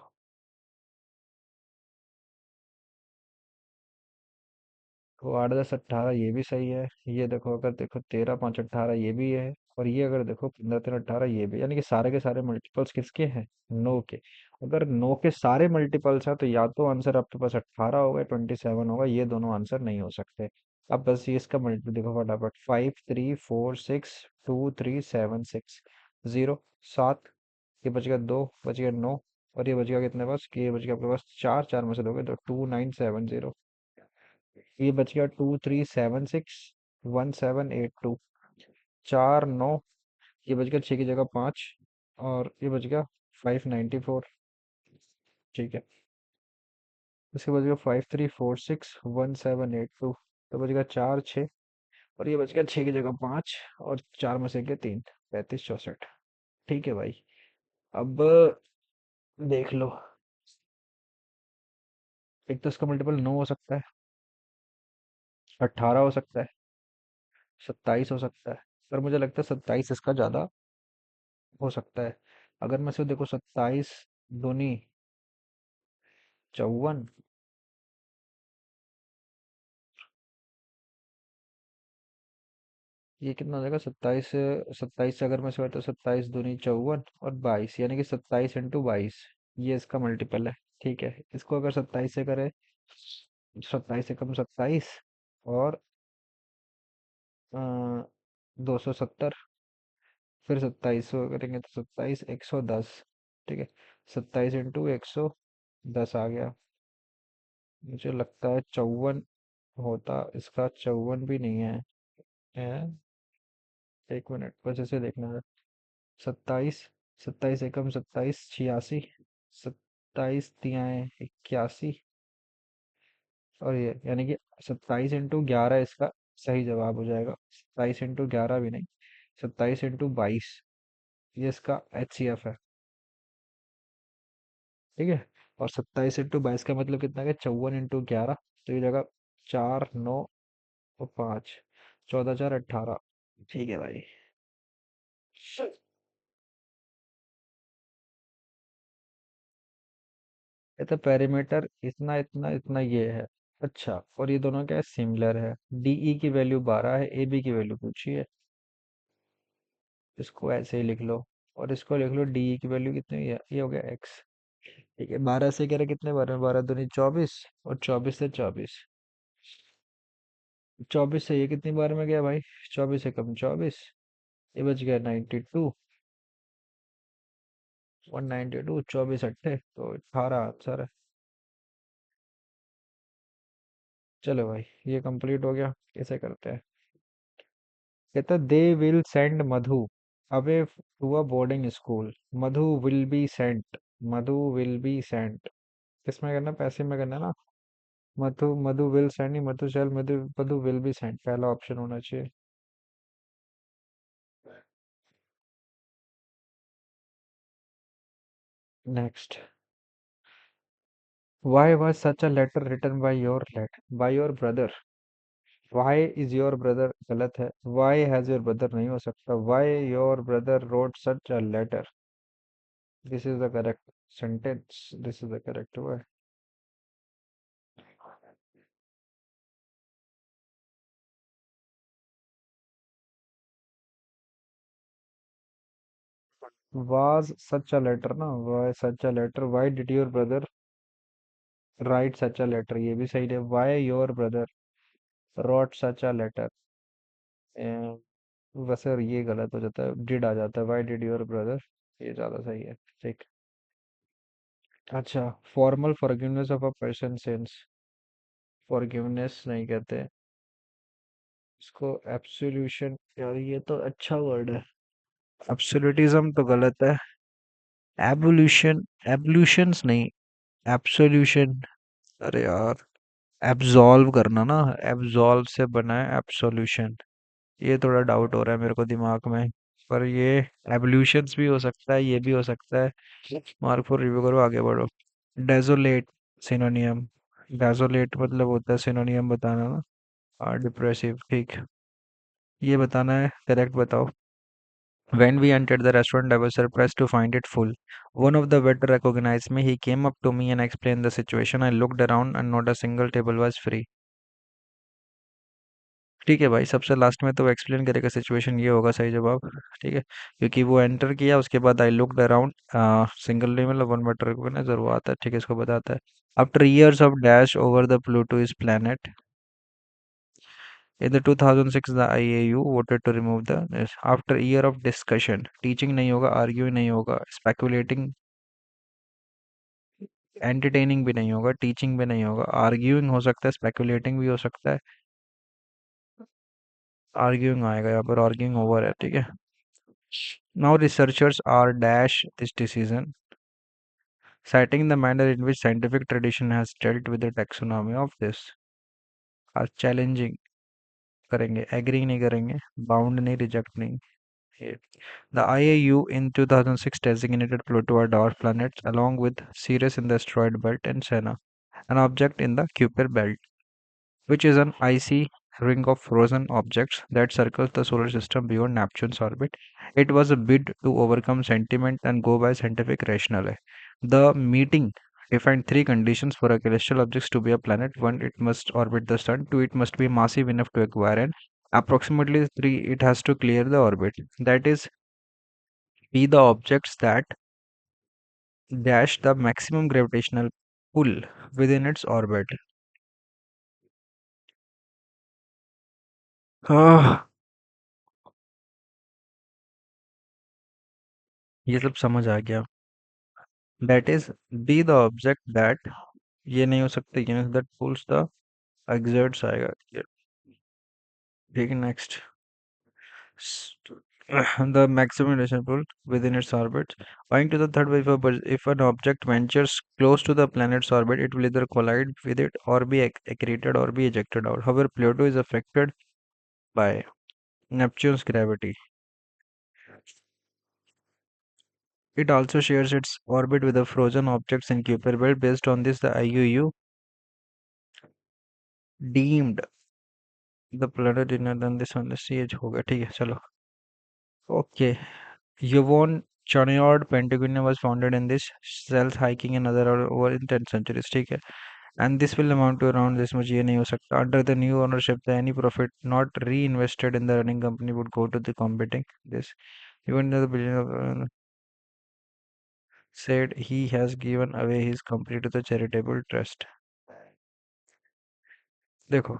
तो 8 10 18 ये भी सही है। ये देखो, अगर देखो 13 5 18 ये भी है। और ये अगर देखो 15 3 18 ये भी, यानी कि सारे के सारे मल्टीपल्स किसके हैं, 9 के। अगर 9 के सारे मल्टीपल्स हैं तो या तो आंसर आपके पास 18 होगा, 27 होगा, ये दोनों आंसर नहीं हो सकते। अब बस ये इसका मल्टी देखो फटाफट, 5 3 4 6 2 3 7 6 0 7। ये बच गया 2, बच गया 9। और ये बच गया कितने पास, कि ये बच गया आपके पास 4, 4 में से दोगे तो 2970। ये बच गया 23761782। 4 9। ये बच गया 6 की जगह 5। और ये बच गया 594। ठीक है। इसके बच गया 53461782। तो बच गया 4 6। और ये बच गया 6 की जगह 5। और 4 में से गया 3, 35 64। ठीक है भाई। अब देख लो, एक तो इसका मल्टीपल 9 हो सकता है, 18 हो सकता है, 27 हो सकता है। पर मुझे लगता है 27 इसका ज्यादा हो सकता है। अगर मैं सिर्फ देखो 27 दूनी 54। ये कितना हो जाएगा, 27 27 से अगर मैं सवार तो 27 दूनी 54 और 22, यानी कि 27 × 22 ये इसका मल्टीपल है। ठीक है, इसको अगर 27 से करें, 27 से कम 27। और 270। फिर 27 करेंगे तो 27 110। ठीक है, 27 × 110 आ गया। मुझे लगता है 54 होता, इसका 54 भी नहीं है। है, 1 मिनट बस इसे देखना है। 27, 27 एकम 27 86। 27 तियाएं 81। और ये यानी कि 27 × 11 इसका सही जवाब हो जाएगा। 27 × 11 भी नहीं, 27 × 22 ये इसका HCF है। ठीक है। और 27 × 22 का मतलब कितना है, 54 × 11। तो ये जगह 4 9 और 5, 14 4 18। ठीक है भाई। ये तो पेरीमीटर इतना इतना इतना ये है। अच्छा, और ये दोनों क्या है, सिमिलर है। DE की वैल्यू 12 है, AB की वैल्यू पूछी है। इसको ऐसे ही लिख लो। और इसको लिख लो, DE की वैल्यू कितनी है, ये हो गया X। ठीक है, 12 से कह रहे कितने बार में, 12 दूनी 24। और 24 से 24। 24 से ये कितनी बार में गया भाई, 24 से कम 24। ये बच गया 92। 192, 24 अट्ठे तो 18 आंसर है। चलो भाई, ये कंप्लीट हो गया। कैसे करते हैं, कहता they will send Madhu away to a boarding school. Madhu will be sent. Madhu will be sent किसमें करना, पैसे में करना ना। मधु मधु विल सेंड नहीं, Madhu shall, Madhu Madhu will be sent पहला ऑप्शन होना चाहिए। Next, why was such a letter written by your brother. Why is your brother गलत है, व्हाई हैज योर ब्रदर नहीं हो सकता। Why your brother wrote such a letter, this is the correct sentence, this is the correct word. Was such a letter ना, why such a letter, why did your brother write such a letter, ये भी सही है। why your brother wrote such a letter। वैसे ये गलत हो जाता है, did आ जाता है, why did your brother, ये ज्यादा सही है। ठीक। अच्छा, formal forgiveness of a person sins, forgiveness नहीं कहते इसको, absolution। यार ये तो अच्छा वर्ड है, absolutism तो गलत है। एवोल्यूशन, एवोल्यूशंस नहीं, एब्सोल्यूशन। अरे यार, एब्जॉल्व करना ना, एब्जॉल्व से बना है एब्सोल्यूशन। ये थोड़ा डाउट हो रहा है मेरे को दिमाग में, पर ये एवोल्यूशंस भी हो सकता है, ये भी हो सकता है। मार्क फॉर रिव्यू करो, आगे बढ़ो। डेजोलेट, सिनोनियम। डेजोलेट मतलब होता है सिनोनियम बताना ना। डिप्रेसिव, ठीक। ये बताना है, करेक्ट बताओ। When we entered the restaurant, I was surprised to find it full. One of the waiter recognized me. He came up to me and explained the situation. I looked around and not a single table was free. ठीक है भाई, सबसे लास्ट में तो एक्सप्लेन करेगा सिचुएशन, ये होगा सही जवाब। ठीक है, क्योंकि वो एंटर किया, उसके बाद आई लुक्ड अराउंड, सिंगल नहीं मतलब वन वाटर रिकॉग्नाइजर वो आता है, ठीक है, इसको बताता है। After years of dash over the Pluto's planet, in the 2006 the IAU voted to remove the yes, after a year of discussion, teaching नहीं होगा, arguing नहीं होगा, speculating, एंटरटेनिंग भी नहीं होगा, टीचिंग भी नहीं होगा, आर्ग्यूइंग हो सकता है, स्पेकुलेटिंग भी हो सकता है। आर्ग्यूइंग आएगा यहाँ पर, आर्ग्यूइंग ओवर है, ठीक है। Now researchers are dash this decision, citing the manner in which scientific tradition has dealt with the taxonomy of this, are challenging, करेंगे, एग्री नहीं करेंगे, बाउंड नहीं, रिजेक्ट नहीं। ये the IAU in 2006 designated Pluto a dwarf planet along with Ceres in the asteroid belt and Senna, an object in the Kuiper belt, which is an icy ring of frozen objects that circles the solar system beyond Neptune's orbit. It was a bid to overcome sentiment and go by scientific rationale. The meeting defined three conditions for a celestial object to be a planet. One, it must orbit the sun. Two, it must be massive enough to acquire. And approximately three, it has to clear the orbit. That is, be the objects that dash the maximum gravitational pull within its orbit. आह, ये सब समझ आ गया। That is, be the object that, ये नहीं हो सकता, ये नहीं, that pulls the exerts आएगा ये, ठीक है, next। The maximum radiation pull within its orbit. Owing to the third wave of if an object ventures close to the planet's orbit, it will either collide with it or be accreted or be ejected out. However, Pluto is affected by Neptune's gravity. It also shares its orbit with the frozen objects in Kuiper belt. Based on this, the IUU deemed the planet inner than this on the CH होगा, ठीक है, चलो। Okay. Yvonne Chouinard Pentagon was founded in this stealth hiking and other over in 10th centuries, ठीक है। And this will amount to around this much, ये नहीं हो सकता। Under the new ownership, the any profit not reinvested in the running company would go to the combating this. Even though the billionaire said he has given away his company to the charitable trust. देखो,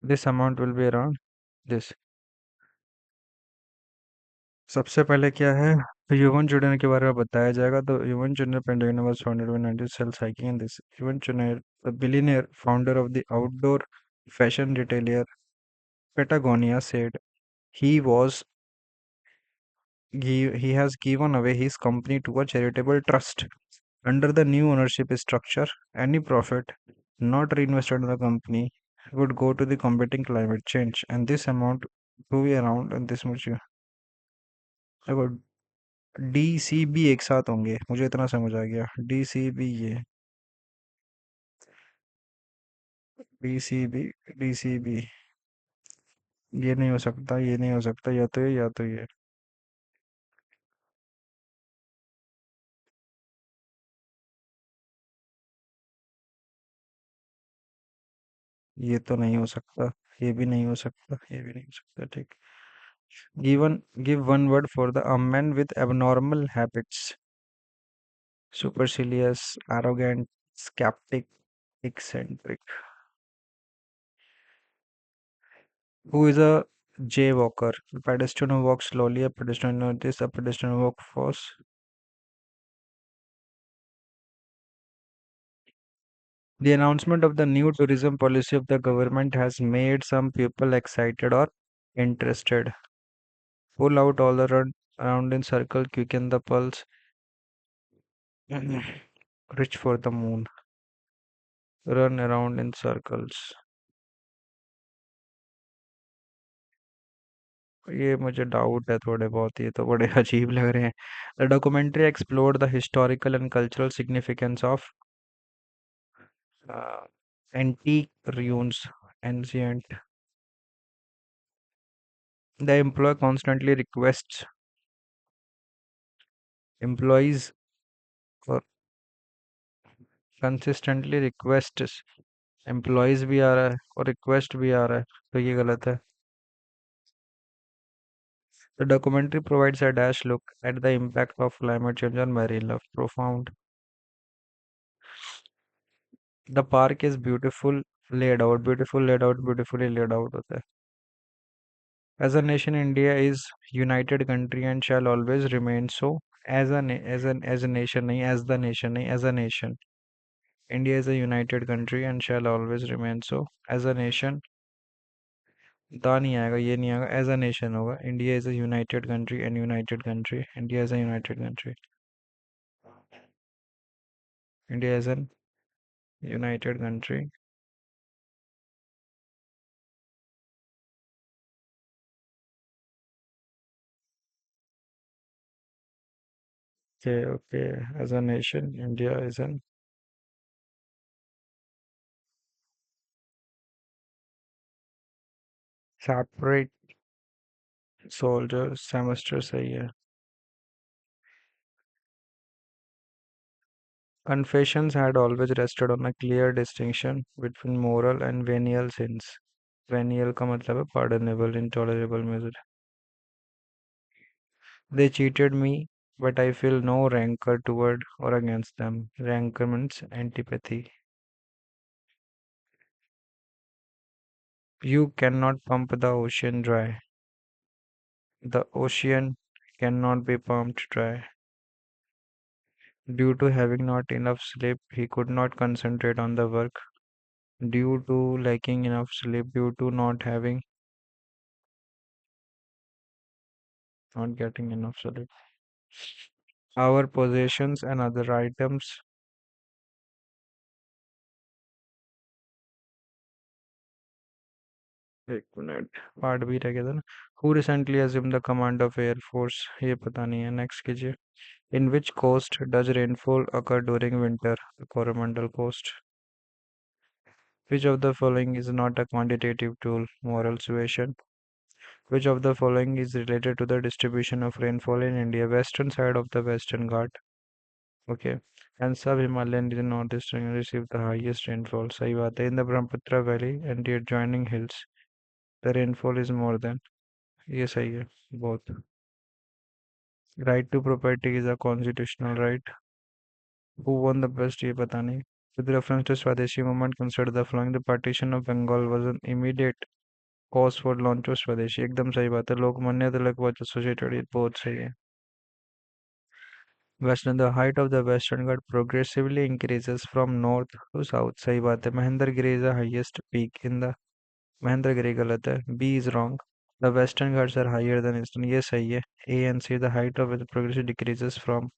this amount will be around this। सबसे पहले क्या है, तो युवन चुनेर के बारे में बताया जाएगा। तो Yvon Chouinard Pentagon was founded when 90 sail cycling in this. Yvon Chouinard the billionaire founder of the outdoor fashion retailer Patagonia said he was he has given away his company to a charitable trust. Under the new ownership structure, any profit not reinvested in the company would go to the combating climate change, and this amount to be around and this much। देखो, DCB एक साथ होंगे, मुझे इतना समझ आ गया। DCB DCB DCB, ये नहीं हो सकता, ये नहीं हो सकता, या तो ये या तो ये तो नहीं हो सकता, ये भी नहीं हो सकता, ये भी नहीं हो सकता, ठीक। Give one word for the a man with abnormal habits: supercilious, arrogant, skeptic, eccentric. Who is a jaywalker? A pedestrian who walks slowly, a pedestrian who notice, a pedestrian who walks fast. The announcement of the new tourism policy of the government has made some people excited or interested. Pull out all around in circle, quicken the pulse. Reach for the moon. Run around in circles. ये मुझे डाउट है थोड़े बहुत, ये तो बड़े अजीब लग रहे हैं. The documentary explored the historical and cultural significance of uh, antique ruins, ancient. The employer constantly requests employees or consistently requests employees भी आ रहा है और request भी आ रहा है, तो ये गलत है. The documentary provides a dash look at the impact of climate change on marine life. Profound. The park is beautiful laid out, beautiful laid out, beautifully laid out होता है. As a nation, India is united country and shall always remain so. As a nation नहीं, as the nation नहीं, as a nation. India is a united country and shall always remain so. As a nation, दा नहीं आएगा, ये नहीं आएगा, as a nation होगा. India is a united country and united country. India is a united country. India is an united country. Okay, okay. As a nation, India is an separate soldier semester सही है. Confessions had always rested on a clear distinction between moral and venial sins. Venial का मतलब है pardonable, intolerable measure. They cheated me, but I feel no rancor toward or against them. Rancor means antipathy. You cannot pump the ocean dry. The ocean cannot be pumped dry. Due to having not enough sleep, he could not concentrate on the work. Due to lacking enough sleep, due to not getting enough sleep. Our possessions and other items. एक मिनट, पार्ट भी रह गया था ना. Who recently assumed the command of Air Force? ये पता नहीं है. नेक्स्ट कीजिए. In which coast does rainfall occur during winter? The Coromandel coast. Which of the following is not a quantitative tool? Moral suasion. Which of the following is related to the distribution of rainfall in India? Western side of the Western Ghat. Okay. And sub-Himalayan region northeastern receive the highest rainfall. सही बात है. In the Brahmaputra Valley and the adjoining hills, the rainfall is more than. ये सही है. बहुत. Right to property is a constitutional right. Who won the best? ये पता नहीं. With reference to Swadeshi movement, consider the following. The partition of Bengal was an immediate cause for launch of Swadeshi. एकदम सही बात है. Lokmanya Tilak was associated with बहुत सही है. Western, the height of the Western Ghat progressively increases from north to south. सही बात है. Mahendragiri is the highest peak in the. Mahendragiri गलत है. B is wrong. The Western Ghats are higher than Eastern. ये सही है. A and C, the height of it progressively decreases from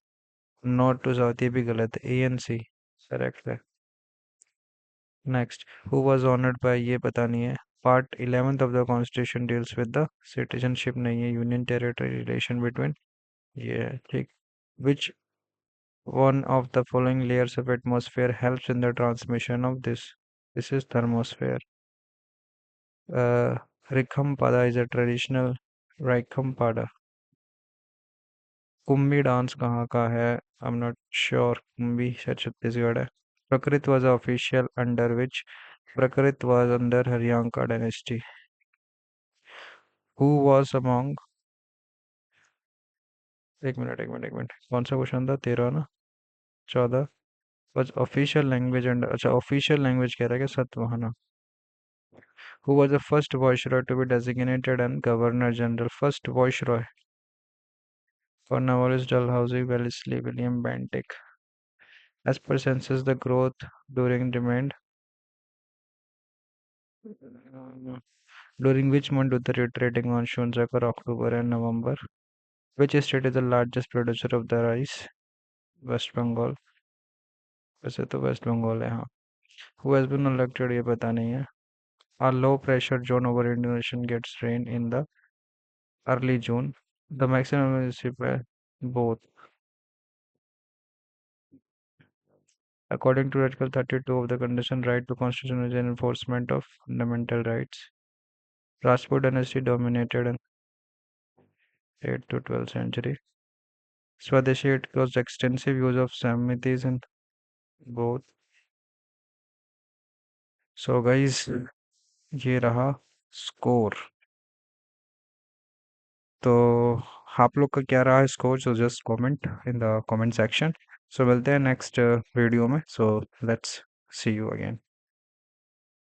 north to south. ये भी गलत है. A and C correct है. Next, who was honored by? ये पता नहीं है. Part 11th of the Constitution deals with the citizenship नहीं है. Union territory relation between. ये है. ठीक. Which one of the following layers of atmosphere helps in the transmission of this? This is thermosphere. Uh, Rikhampada is a traditional Rikhampada. Kumbhi dance कहाँ का है? I am not sure. Kumbhi शायद छत्तीसगढ़ है. प्रकृत was official under which? प्रकृत was under हरियांका dynasty. Who was among? एक मिनट कौन सा क्वेश्चन था? 13 ना? 14. Was official language under. अच्छा, official language कह रहा है क्या? Satavahana. Who was the first viceroy to be designated and governor general? First viceroy. Cornwallis, Dalhousie, Wellesley, William Bentinck. As per census, the growth during remained. During which month do the reiterating monsoons occur? October and November. Which state is the largest producer of the rice? West Bengal, वैसे तो वेस्ट बंगाल है हाँ। हु हैज बीन इलेक्टेड ये पता नहीं है। A low pressure zone over Indian Ocean gets rain in the early June. The maximum is both. According to Article 32 of the Constitution, right to constitutional is an enforcement of fundamental rights. Rajput dynasty dominated in 8th to 12th century. Swadeshi it caused extensive use of Samitis in both. So guys, ये रहा स्कोर। तो आप लोग का क्या रहा score, so just comment in the comment section. So मिलते हैं नेक्स्ट वीडियो में। So let's see you again.